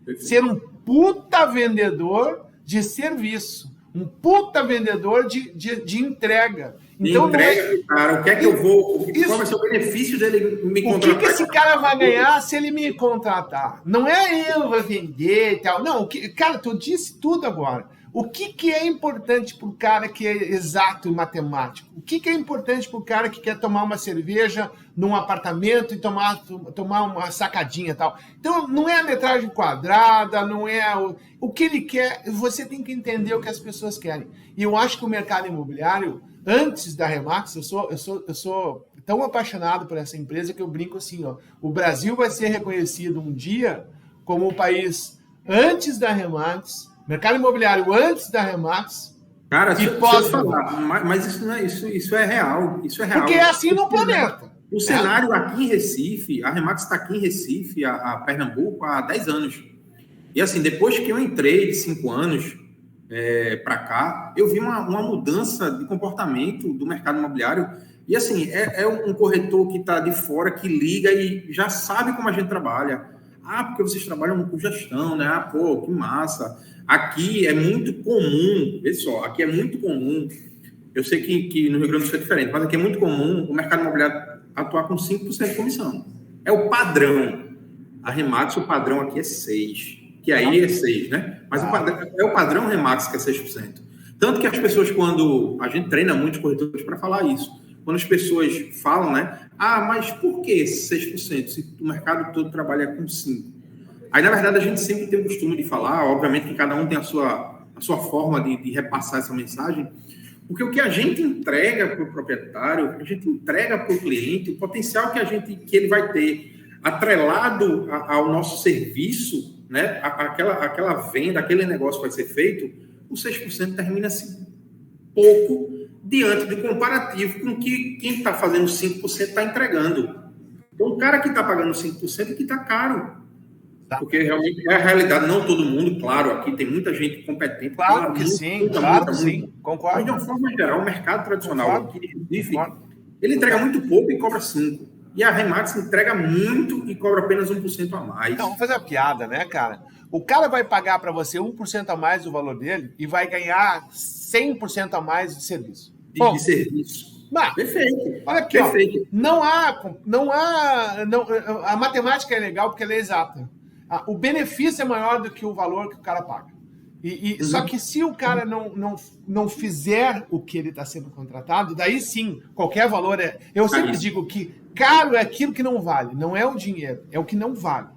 Perfeito. Ser um puta vendedor de serviço, um puta vendedor de entrega.
Então, entrega, cara, o que é que eu vou... Qual vai ser o benefício dele me contratar?
O que esse cara vai ganhar se ele me contratar? Não é eu vou vender e tal. Não, cara, tu disse tudo agora. O que é importante para o cara que é exato em matemática? O que é importante para o cara que quer tomar uma cerveja num apartamento e tomar uma sacadinha e tal? Então, não é a metragem quadrada, não é o que ele quer. Você tem que entender o que as pessoas querem. E eu acho que o mercado imobiliário, antes da Remax, eu sou tão apaixonado por essa empresa que eu brinco assim, ó, o Brasil vai ser reconhecido um dia como o país antes da Remax, mercado imobiliário antes da Remax.
Cara, e pós falar, mas isso não é isso é real. Isso é real.
Porque é assim no planeta.
O cenário aqui em Recife, a Remax está aqui em Recife, a Pernambuco, há 10 anos. E assim, depois que eu entrei de 5 anos para cá, eu vi uma mudança de comportamento do mercado imobiliário. E assim, é um corretor que está de fora, que liga e já sabe como a gente trabalha. Porque vocês trabalham com gestão, né? Pô, que massa. Aqui é muito comum, pessoal, aqui é muito comum, eu sei que no Rio Grande do Sul é diferente, mas aqui é muito comum o mercado imobiliário atuar com 5% de comissão. É o padrão. A Remax, o padrão aqui é 6%, que aí é 6%, né? Mas é o padrão Remax que é 6%. Tanto que as pessoas, quando a gente treina muitos corretores para falar isso, quando as pessoas falam, né? Mas por que 6%? Se o mercado todo trabalha com 5%? Aí, na verdade, a gente sempre tem o costume de falar, obviamente que cada um tem a sua forma de repassar essa mensagem, porque o que a gente entrega para o proprietário, o que a gente entrega para o cliente, o potencial que ele vai ter atrelado ao nosso serviço, né? Aquela venda, aquele negócio que vai ser feito, o 6% termina-se pouco diante do comparativo com que quem está fazendo 5% está entregando. Então, o cara que está pagando 5% é que está caro. Porque realmente é a realidade, não todo mundo, claro, aqui tem muita gente competente.
Claro que sim, concordo.
Mas de uma forma geral, o mercado tradicional aqui de Recife, ele entrega muito pouco e cobra 5%. E a Remax entrega muito e cobra apenas 1% a mais.
Não, vamos fazer uma piada, né, cara? O cara vai pagar para você 1% a mais do valor dele e vai ganhar 100% a mais de serviço.
De serviço. Perfeito.
Olha aqui, perfeito. A matemática é legal porque ela é exata. O benefício é maior do que o valor que o cara paga. Só que se o cara não fizer o que ele está sendo contratado, daí sim, qualquer valor é... Eu sempre digo que caro é aquilo que não vale, não é o dinheiro, é o que não vale.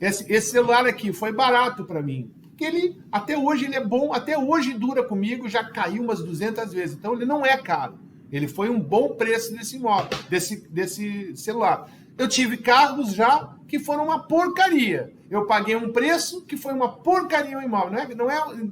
Esse celular aqui foi barato para mim, porque até hoje ele é bom, até hoje dura comigo, já caiu umas 200 vezes, então ele não é caro. Ele foi um bom preço desse celular. Eu tive carros já que foram uma porcaria. Eu paguei um preço que foi uma porcaria o imóvel.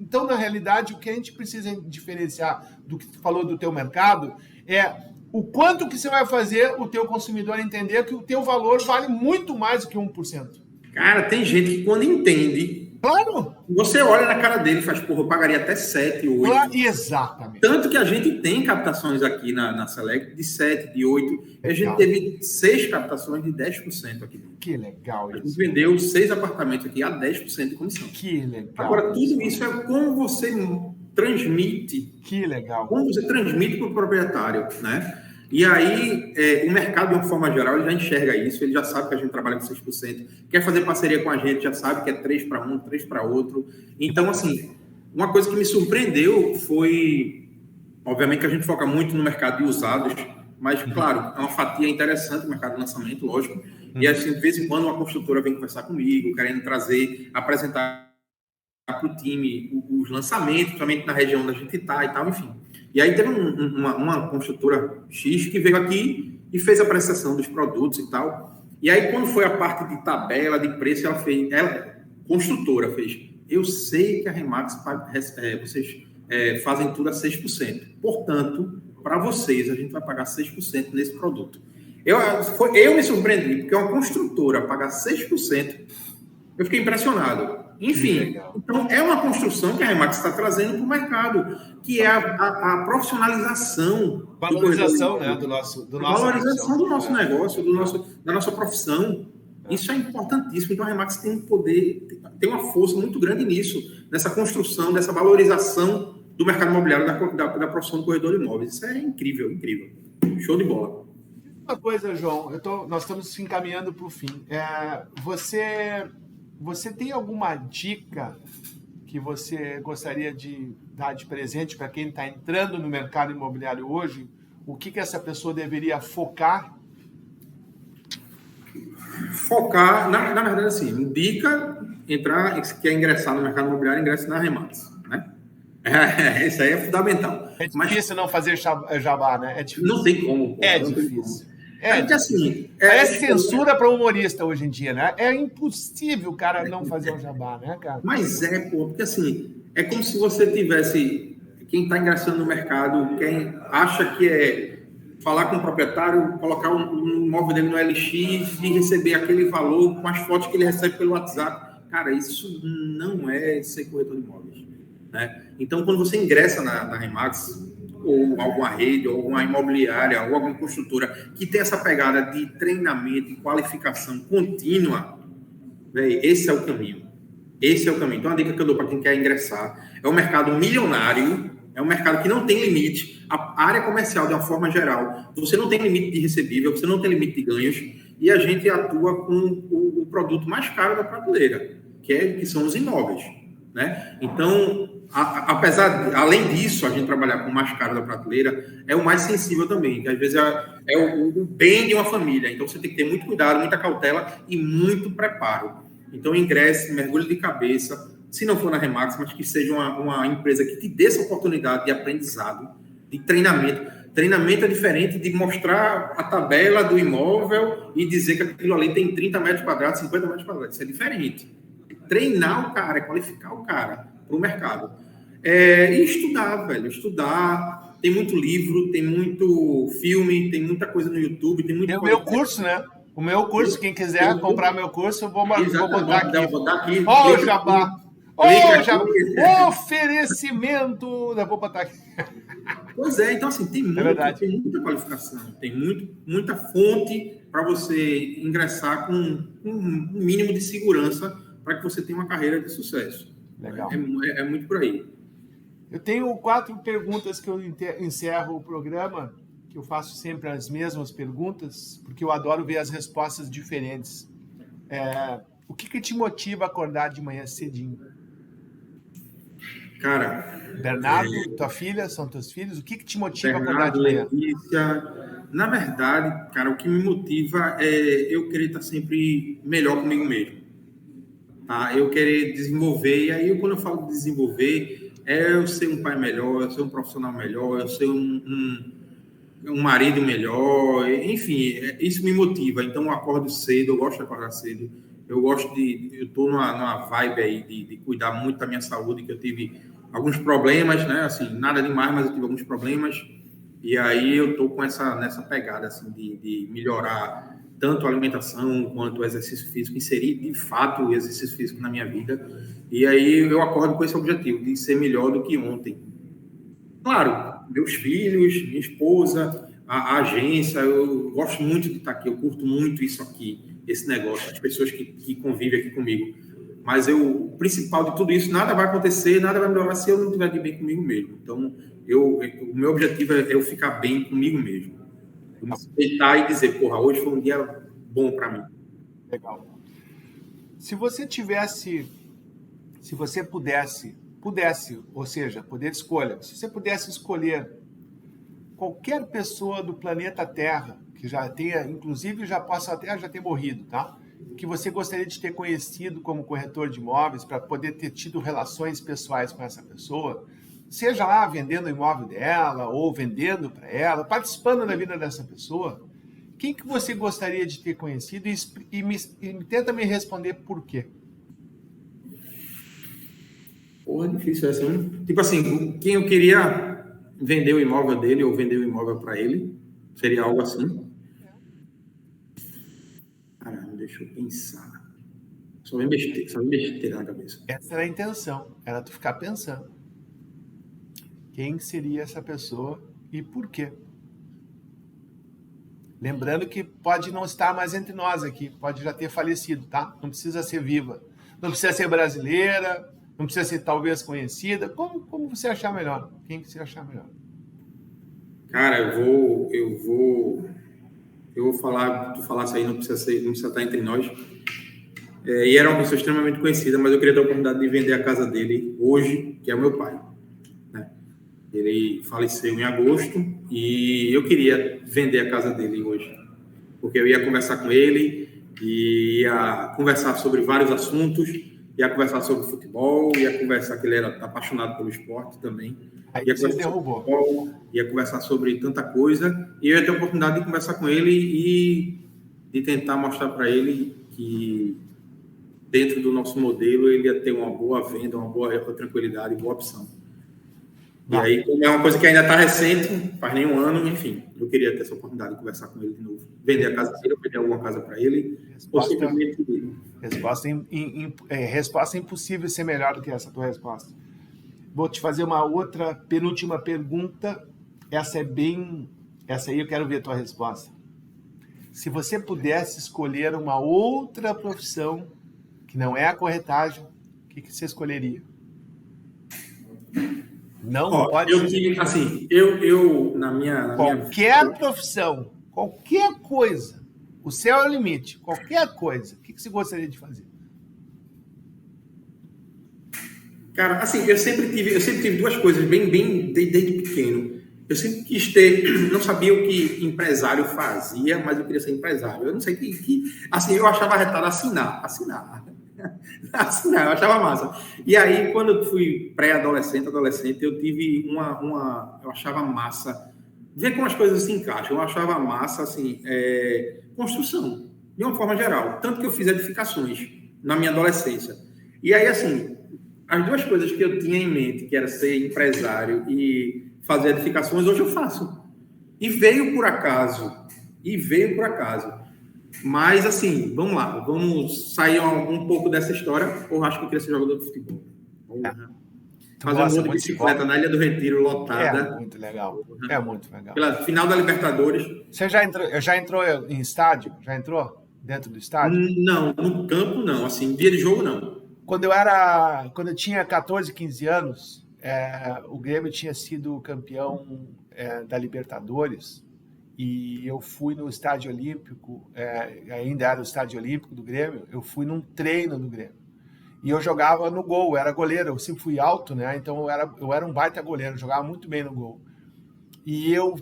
Então, na realidade, o que a gente precisa diferenciar do que tu falou do teu mercado é o quanto que você vai fazer o teu consumidor entender que o teu valor vale muito mais do que 1%.
Cara, tem gente que quando entende...
Claro!
Você olha na cara dele e faz, porra, eu pagaria até 7, 8.
Claro, exatamente.
Tanto que a gente tem captações aqui na Select de 7, de 8. A gente teve 6 captações de 10% aqui.
Que legal isso.
A gente vendeu 6 apartamentos aqui a 10% de comissão.
Que legal.
Agora, tudo isso é como você transmite.
Que legal.
Como você transmite para o proprietário, né? E aí, o mercado, de uma forma geral, ele já enxerga isso, ele já sabe que a gente trabalha com 6%, quer fazer parceria com a gente, já sabe que é 3 para um, 3 para outro. Então, assim, uma coisa que me surpreendeu foi, obviamente que a gente foca muito no mercado de usados, mas, claro, é uma fatia interessante o mercado de lançamento, lógico. E, assim, de vez em quando, uma construtora vem conversar comigo, querendo apresentar para o time os lançamentos, principalmente na região onde a gente está e tal, enfim. E aí teve uma construtora X que veio aqui e fez a apresentação dos produtos e tal. E aí, quando foi a parte de tabela, de preço, construtora fez. Eu sei que a Remax, vocês fazem tudo a 6%. Portanto, para vocês, a gente vai pagar 6% nesse produto. Eu me surpreendi, porque uma construtora pagar 6%, eu fiquei impressionado. Enfim, então é uma construção que a Remax está trazendo para o mercado, que é a
valorização, né, do nosso
valorização do nosso negócio, da nossa profissão. Isso é importantíssimo. Então, a Remax tem um poder, tem uma força muito grande nisso, nessa construção, dessa valorização do mercado imobiliário, da profissão do corretor de imóveis. Isso é incrível, incrível. Show de bola.
Uma coisa, João, nós estamos se encaminhando para o fim. Você tem alguma dica que você gostaria de dar de presente para quem está entrando no mercado imobiliário hoje? O que essa pessoa deveria focar?
Focar, na verdade, assim, dica, se quer ingressar no mercado imobiliário, ingresse na Remax, né? Isso aí é fundamental.
É difícil não fazer jabá, né? É difícil.
Não tem como.
É difícil.
Assim,
parece censura para humorista hoje em dia, né? É impossível o cara não fazer um jabá, né, cara?
Mas porque assim, é como se você tivesse, quem está ingressando no mercado, quem acha que é falar com o proprietário, colocar um imóvel dele no LX e receber aquele valor com as fotos que ele recebe pelo WhatsApp. Cara, isso não é ser corretor de imóveis, né? Então, quando você ingressa na Remax, ou alguma rede, ou alguma imobiliária, ou alguma construtora que tem essa pegada de treinamento e qualificação contínua, véio, esse é o caminho. Esse é o caminho. Então, a dica que eu dou para quem quer ingressar é um mercado milionário, é um mercado que não tem limite. A área comercial, de uma forma geral, você não tem limite de recebível, você não tem limite de ganhos, e a gente atua com o produto mais caro da prateleira, que são os imóveis, né? Então, além disso, a gente trabalhar com o mais caro da prateleira é o mais sensível também, que às vezes é o bem de uma família. Então, você tem que ter muito cuidado, muita cautela e muito preparo. Então, ingresse, mergulhe de cabeça, se não for na Remax, mas que seja uma empresa que te dê essa oportunidade de aprendizado, de treinamento. Treinamento é diferente de mostrar a tabela do imóvel e dizer que aquilo ali tem 30 metros quadrados, 50 metros quadrados. Isso é diferente. Treinar o cara, qualificar o cara para o mercado. E estudar, velho. Estudar. Tem muito livro, tem muito filme, tem muita coisa no YouTube. Tem
o meu curso, né? O meu curso, quem quiser comprar meu curso, eu vou botar aqui. Ó, o jabá. Oferecimento. Eu vou botar aqui.
Pois é, então assim, tem muita qualificação, tem muita fonte para você ingressar com um mínimo de segurança para que você tenha uma carreira de sucesso.
Legal.
É muito por aí.
Eu tenho 4 perguntas que eu encerro o programa, que eu faço sempre as mesmas perguntas, porque eu adoro ver as respostas diferentes. O que te motiva a acordar de manhã cedinho?
Cara...
Bernardo, tua filha, são teus filhos? O que te motiva a acordar de manhã?
Letícia, na verdade, cara, o que me motiva é eu querer estar sempre melhor comigo mesmo. Tá? Eu querer desenvolver, e aí quando eu falo de desenvolver, eu ser um pai melhor, eu ser um profissional melhor, eu ser um marido melhor, enfim, isso me motiva. Então eu acordo cedo, eu gosto de acordar cedo, eu estou numa vibe aí de cuidar muito da minha saúde, que eu tive alguns problemas, né? Assim, nada demais, mas eu tive alguns problemas. E aí eu estou nessa pegada assim, de melhorar tanto a alimentação quanto o exercício físico, inserir de fato o exercício físico na minha vida. E aí eu acordo com esse objetivo de ser melhor do que ontem. Claro, meus filhos, minha esposa, a agência, eu gosto muito de estar aqui, eu curto muito isso aqui, esse negócio, as pessoas que convivem aqui comigo. Mas o principal de tudo isso, nada vai acontecer, nada vai melhorar se eu não estiver de bem comigo mesmo. Então, o meu objetivo é eu ficar bem comigo mesmo. Eu me aceitar e dizer, porra, hoje foi um dia bom para mim.
Legal. Se você pudesse, ou seja, poder de escolha, se você pudesse escolher qualquer pessoa do planeta Terra, que já tenha, inclusive já possa até já ter morrido, tá? Que você gostaria de ter conhecido como corretor de imóveis para poder ter tido relações pessoais com essa pessoa, seja lá vendendo o imóvel dela ou vendendo para ela, participando da vida dessa pessoa, quem que você gostaria de ter conhecido e tenta me responder por quê?
Porra, difícil essa, hein? Tipo assim, quem eu queria vender o imóvel dele ou vender o imóvel para ele, seria algo assim? Caramba, deixa eu pensar. Só vem besteira na cabeça.
Essa era a intenção, era tu ficar pensando. Quem seria essa pessoa e por quê? Lembrando que pode não estar mais entre nós aqui, pode já ter falecido, tá? Não precisa ser viva, não precisa ser brasileira, não precisa ser talvez conhecida. Como você achar melhor? Quem que você achar melhor?
Cara, eu vou falar, tu falasse aí, não precisa estar entre nós. E era uma pessoa extremamente conhecida, mas eu queria ter a oportunidade de vender a casa dele hoje, que é o meu pai. Né? Ele faleceu em agosto e eu queria vender a casa dele hoje, porque eu ia conversar com ele, ia conversar sobre vários assuntos, ia conversar sobre futebol, ia conversar que ele era apaixonado pelo esporte também.
Aí você derrubou.
Futebol, ia conversar sobre tanta coisa, e eu ia ter a oportunidade de conversar com ele e de tentar mostrar para ele que dentro do nosso modelo ele ia ter uma boa venda, uma boa tranquilidade, boa opção. E aí, como é uma coisa que ainda está recente, faz nem um ano, enfim, eu queria ter essa oportunidade de conversar com ele de novo. Vender a casa dele, ou vender alguma casa para ele, ou simplesmente...
Resposta impossível ser melhor do que essa tua resposta. Vou te fazer uma outra, penúltima pergunta. Essa aí eu quero ver a tua resposta. Se você pudesse escolher uma outra profissão que não é a corretagem, o que você escolheria? Não pode ser.
Assim, eu na minha
profissão, qualquer coisa, o céu é o limite, qualquer coisa, o que você gostaria de fazer?
Cara, assim, eu sempre tive duas coisas bem desde pequeno. Eu sempre quis ter, não sabia o que empresário fazia, mas eu queria ser empresário. Eu não sei assim, eu achava arretado assinar, eu achava massa. E aí, quando eu fui pré-adolescente, eu tive eu achava massa ver como as coisas se encaixam. Eu achava massa, assim, construção, de uma forma geral. Tanto que eu fiz edificações na minha adolescência. E aí, assim, as duas coisas que eu tinha em mente, que era ser empresário e fazer edificações, hoje eu faço. E veio por acaso. Mas, assim, vamos lá. Vamos sair um pouco dessa história. Eu acho que eu queria ser jogador de futebol. Fazer um monte de bicicleta na Ilha do Retiro, lotada.
É muito legal. É muito legal.
Pela final da Libertadores.
Você já entrou em estádio? Já entrou dentro do estádio?
Não, no campo não. Assim, dia de jogo não.
Quando eu tinha 14, 15 anos, o Grêmio tinha sido campeão da Libertadores e eu fui no Estádio Olímpico, ainda era o Estádio Olímpico do Grêmio, eu fui num treino do Grêmio. E eu jogava no gol, eu era goleiro, eu sempre fui alto, né? Então eu era um baita goleiro, jogava muito bem no gol. E eu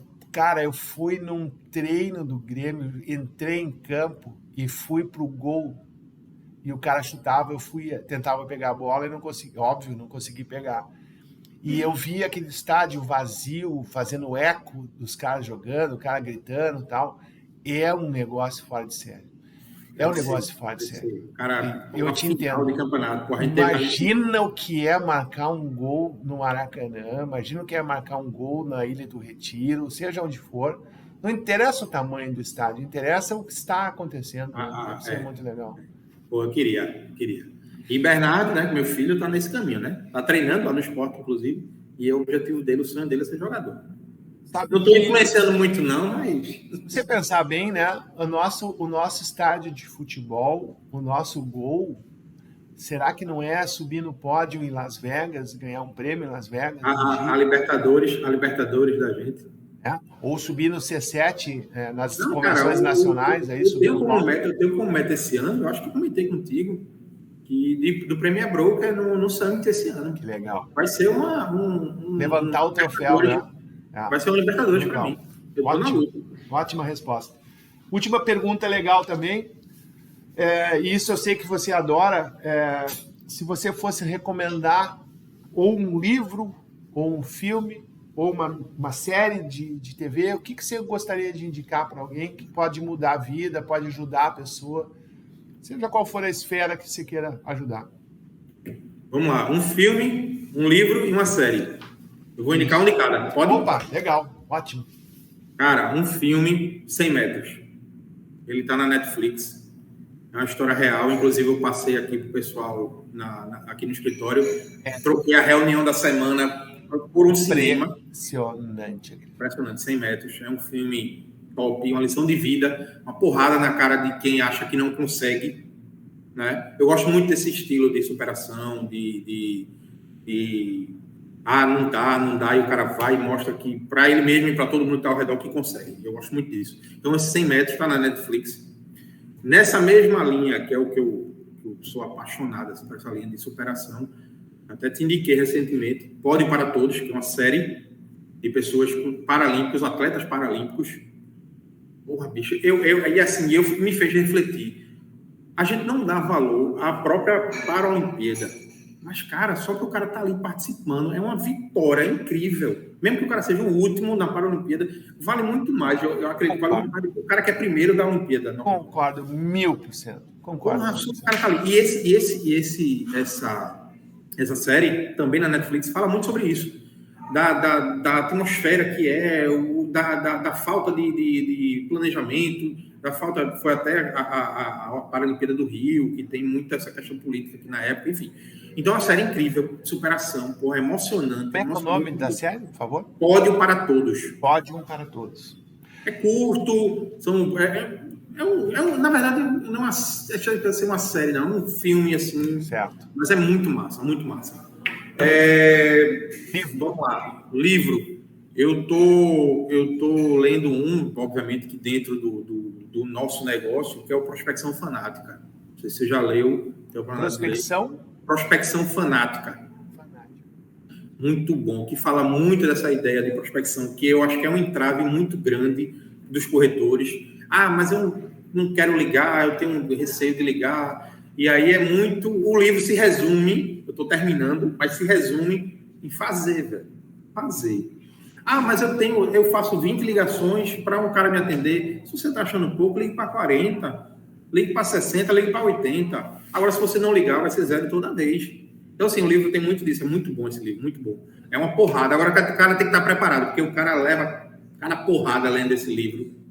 fui num treino do Grêmio, entrei em campo e fui pro gol. E o cara chutava, tentava pegar a bola e não consegui pegar. E eu vi aquele estádio vazio, fazendo eco dos caras jogando, o cara gritando e tal. É um negócio fora de série.
Cara,
eu te entendo.
De campeonato,
Imagina o que é marcar um gol no Maracanã, imagina o que é marcar um gol na Ilha do Retiro, seja onde for. Não interessa o tamanho do estádio, interessa o que está acontecendo. Isso é muito legal.
Pô, eu queria. E Bernardo, né, meu filho, tá nesse caminho, né? Tá treinando lá no esporte, inclusive, e o objetivo dele, o sonho dele é ser jogador. Não estou influenciando muito, não, mas... Se
você pensar bem, né? O nosso estádio de futebol, o nosso gol, será que não é subir no pódio em Las Vegas, ganhar um prêmio em Las Vegas?
A Libertadores da gente.
Ou subir no C7, nas convenções nacionais.
Eu tenho como meta esse ano, eu acho que eu comentei contigo, que do Premier Broker no Summit esse ano.
Que legal.
Vai ser
levantar o troféu, né?
Vai ser uma Libertadores para mim. Eu tô na luta.
Ótima resposta. Última pergunta legal também. Isso eu sei que você adora. Se você fosse recomendar ou um livro, ou um filme, ou uma série de TV, o que você gostaria de indicar para alguém que pode mudar a vida, pode ajudar a pessoa, seja qual for a esfera que você queira ajudar?
Vamos lá. Um filme, um livro e uma série. Eu vou indicar um de cada. Pode?
Opa, legal. Ótimo.
Cara, um filme 100 metros. Ele está na Netflix. É uma história real. Inclusive, eu passei aqui pro pessoal aqui no escritório. Troquei a reunião da semana por um cinema.
Impressionante.
100 metros. É um filme top, uma lição de vida, uma porrada na cara de quem acha que não consegue, né? Eu gosto muito desse estilo de superação, não dá, e o cara vai e mostra que para ele mesmo e para todo mundo que está ao redor que consegue. Eu gosto muito disso. Então, esse 100 metros está na Netflix. Nessa mesma linha, que é o que eu sou apaixonado, por essa linha de superação, até te indiquei recentemente, Pode para Todos, que é uma série de pessoas paralímpicos, atletas paralímpicos. Porra, bicho, me fez refletir. A gente não dá valor à própria Paralimpíada. Mas, cara, só que o cara tá ali participando, é uma vitória incrível. Mesmo que o cara seja o último na Paralimpíada, vale muito mais. Eu acredito que vale muito mais do que o cara que é primeiro da Olimpíada. Não.
Concordo, 1000%. Concordo.
Porra, o cara tá ali. E essa série, também na Netflix, fala muito sobre isso. Da atmosfera que é, da falta de planejamento, da falta, foi até a Paralimpíada do Rio, que tem muita essa questão política aqui na época, enfim. Então, é uma série incrível, superação, porra, emocionante.
Como é que é o nome da série, por favor?
Pódio para Todos.
Pódio para Todos.
É curto, na verdade, não deixa de ser uma série, não, um filme assim.
Certo.
Mas é muito massa, muito massa. Vamos lá, livro. Eu tô lendo obviamente, que dentro do nosso negócio, que é o Prospecção Fanática. Não sei se você já leu. Prospecção Fanática. Muito bom, que fala muito dessa ideia de prospecção, que eu acho que é um entrave muito grande dos corretores. Mas eu não quero ligar, eu tenho receio de ligar. E aí é muito... O livro se resume, eu estou terminando, mas se resume em fazer, velho. Fazer. Mas eu faço 20 ligações para um cara me atender. Se você está achando pouco, ligue para 40, ligue para 60, ligue para 80. Agora, se você não ligar, vai ser 0 toda vez. Então, assim, o livro tem muito disso. É muito bom esse livro, muito bom. É uma porrada. Agora, o cara tem que estar preparado, porque o cara leva cada porrada lendo esse livro.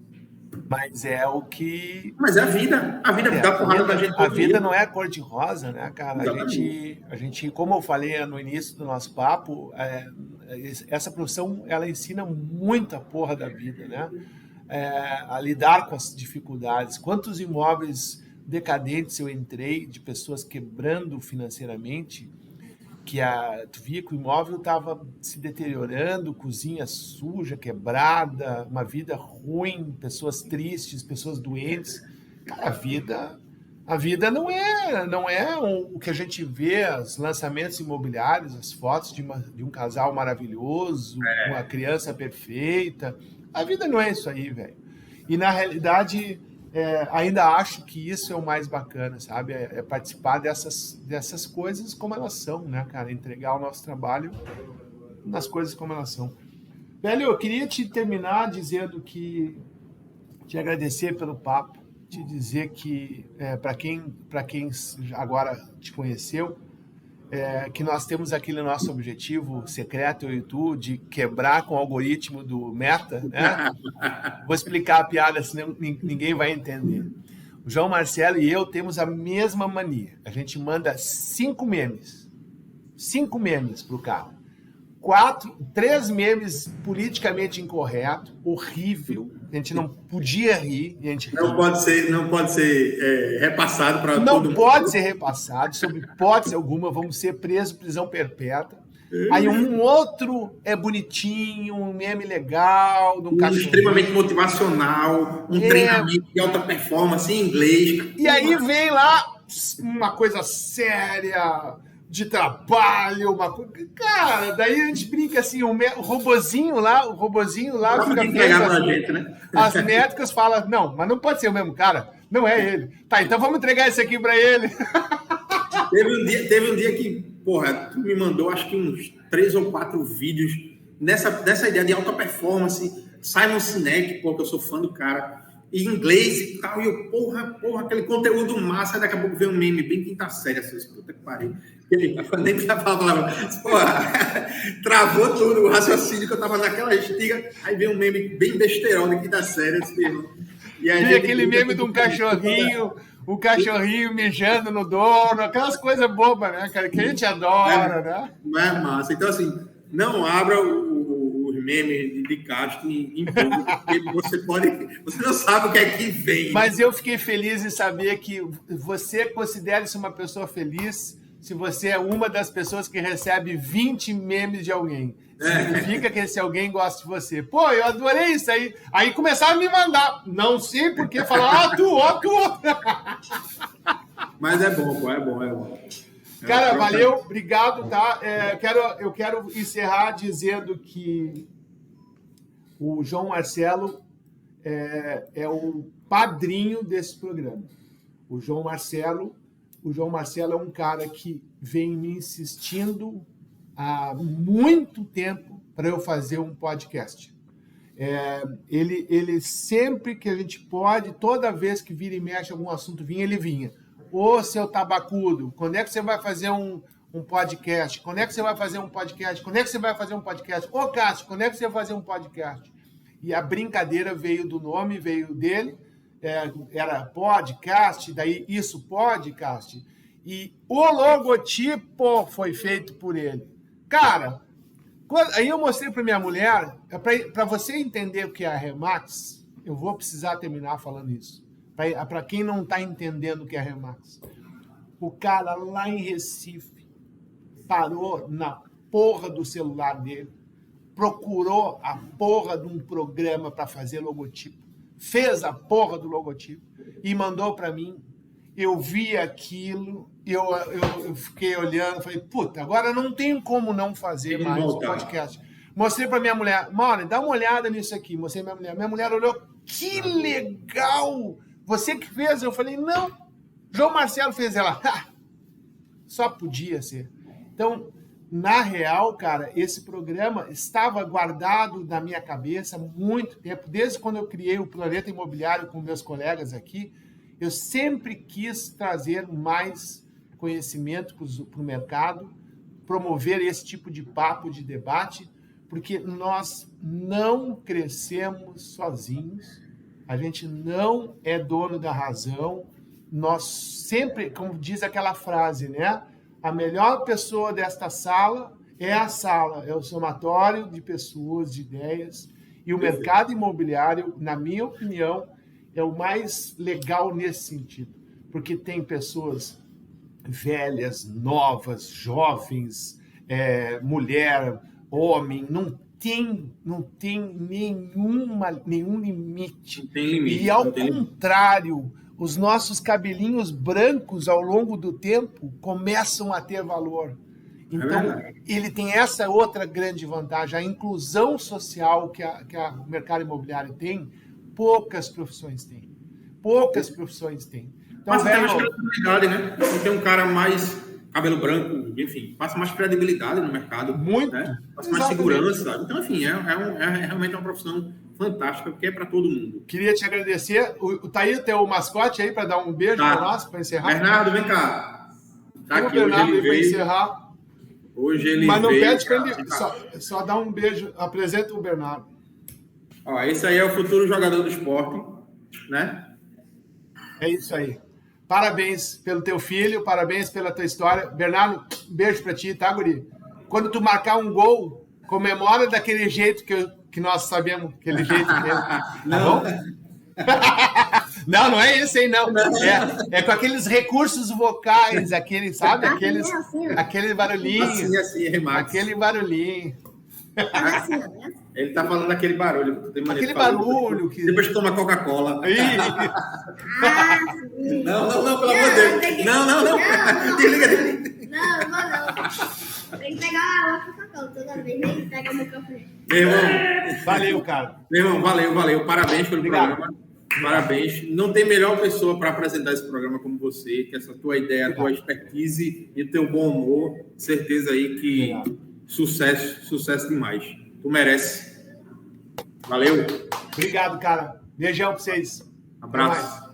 Mas é o que...
Mas é a vida. A vida dá porrada da gente.
A vida não é cor-de-rosa, né, cara? A gente, como eu falei no início do nosso papo, essa profissão, ela ensina muita porra da vida, né? A lidar com as dificuldades. Quantos imóveis decadentes eu entrei, de pessoas quebrando financeiramente, que tu via que o imóvel estava se deteriorando, cozinha suja, quebrada, uma vida ruim, pessoas tristes, pessoas doentes. Cara, a vida não é o que a gente vê, os lançamentos imobiliários, as fotos de um casal maravilhoso, uma criança perfeita. A vida não é isso aí, velho. E, na realidade, ainda acho que isso é o mais bacana, sabe? É participar dessas coisas como elas são, né, cara? Entregar o nosso trabalho nas coisas como elas são. Velho, eu queria te terminar dizendo que... te agradecer pelo papo, te dizer que, para quem agora te conheceu, que nós temos aquele nosso objetivo secreto, eu e tu, de quebrar com o algoritmo do Meta, né? Vou explicar a piada, senão ninguém vai entender. O João Marcelo e eu temos a mesma mania. A gente manda 5 memes pro cara. 3 memes politicamente incorreto, horrível. A gente não podia rir.
Não pode ser repassado para todo mundo.
Não pode ser repassado, sob hipótese alguma. Vamos ser presos, prisão perpétua. Aí um outro é bonitinho, um meme legal, de um cachorro
extremamente motivacional, um treinamento de alta performance em inglês.
E aí vem lá uma coisa séria, de trabalho, uma coisa... Cara, daí a gente brinca assim, o robozinho lá fica
vendo assim, gente, né?
As métricas falam, não, mas não pode ser o mesmo cara, não é ele. Tá, então vamos entregar isso aqui para ele.
Teve um dia que, porra, tu me mandou acho que uns 3 ou 4 vídeos nessa ideia de alta performance, Simon Sinek, que eu sou fã do cara, em inglês e tal, e eu, porra, aquele conteúdo massa, daqui a pouco veio um meme bem quinta série, assim, puta que pariu. Nem precisava falar, porra, travou tudo o raciocínio que eu tava naquela estiga, aí veio um meme bem besteirão de quinta série, assim,
e aquele meme de um cachorrinho, o cachorrinho mijando no dono, aquelas coisas bobas, né, cara, que a gente adora, né?
Não é massa. Então, assim, não abra os memes de Castro em público, porque você não sabe o que é que vem.
Mas eu fiquei feliz em saber que você considera-se uma pessoa feliz se você é uma das pessoas que recebe 20 memes de alguém. Significa que esse alguém gosta de você. Pô, eu adorei isso aí. Aí começaram a me mandar. Não sei porque, falaram, tu.
Mas é bom, pô, é bom.
Cara, valeu, obrigado, tá? Eu quero encerrar dizendo que o João Marcelo é o padrinho desse programa. O João Marcelo é um cara que vem me insistindo há muito tempo para eu fazer um podcast. Ele sempre que a gente pode, toda vez que vira e mexe algum assunto ele vinha. Ô, seu tabacudo, quando é que você vai fazer um podcast? Quando é que você vai fazer um podcast? Quando é que você vai fazer um podcast? Ô, Cássio, quando é que você vai fazer um podcast? E a brincadeira veio do nome, veio dele, era podcast, daí isso podcast, e o logotipo foi feito por ele. Cara, aí eu mostrei para minha mulher, para você entender o que é a Remax, eu vou precisar terminar falando isso. Para quem não está entendendo o que é a Remax. O cara lá em Recife parou na porra do celular dele, procurou a porra de um programa para fazer logotipo, fez a porra do logotipo e mandou para mim. Eu vi aquilo, eu fiquei olhando, falei, puta, agora não tem como não fazer mais o podcast. Mostrei para minha mulher, mano, dá uma olhada nisso aqui. Mostrei pra minha mulher. Minha mulher olhou, que legal! Você que fez? Eu falei, não. João Marcelo fez. Ela, só podia ser. Então, na real, cara, esse programa estava guardado na minha cabeça há muito tempo. Desde quando eu criei o Planeta Imobiliário com meus colegas aqui, eu sempre quis trazer mais conhecimento para o mercado, promover esse tipo de papo, de debate, porque nós não crescemos sozinhos, a gente não é dono da razão, nós sempre, como diz aquela frase, né? A melhor pessoa desta sala, é o somatório de pessoas, de ideias, e o mercado imobiliário, na minha opinião, é o mais legal nesse sentido, porque tem pessoas velhas, novas, jovens, mulher, homem, não tem nenhum limite.
Não tem limite.
E ao contrário, os nossos cabelinhos brancos ao longo do tempo começam a ter valor. Então, ele tem essa outra grande vantagem, a inclusão social que o mercado imobiliário tem, poucas profissões têm. Então,
mas tem mais credibilidade, né? Você tem um cara mais cabelo branco, enfim, passa mais credibilidade no mercado.
Muito.
Né? Passa mais segurança. Então, enfim, é realmente uma profissão fantástica, porque é para todo mundo.
Queria te agradecer. Tá aí o teu mascote aí para dar um beijo para nós, para encerrar?
Bernardo, vem cá. Tá aqui,
o Bernardo aí para encerrar.
Hoje ele
Mas não
veio,
pede para ele só dar um beijo. Apresenta o Bernardo.
Ó, esse aí é o futuro jogador do esporte, né?
É isso aí. Parabéns pelo teu filho, parabéns pela tua história. Bernardo, beijo para ti, tá, guri? Quando tu marcar um gol, comemora daquele jeito que nós sabemos, aquele jeito mesmo.
Não.
Não é esse aí, não. É com aqueles recursos vocais, aquele, sabe? Aquele barulhinho.
Assim, Remax.
Aquele barulhinho.
Ele tá falando daquele barulho.
Aquele barulho.
Depois que toma Coca-Cola. Não, pelo amor de Deus. Não. Desliga.
Não. Tem que pegar a Coca-Cola toda vez. Nem pega meu café.
Meu irmão.
Valeu, cara.
Meu irmão, valeu. Parabéns pelo programa. Parabéns. Não tem melhor pessoa para apresentar esse programa como você, que essa tua ideia, a tua expertise e o teu bom humor. Certeza aí que sucesso demais. Tu merece. Valeu.
Obrigado, cara. Beijão pra vocês.
Abraço.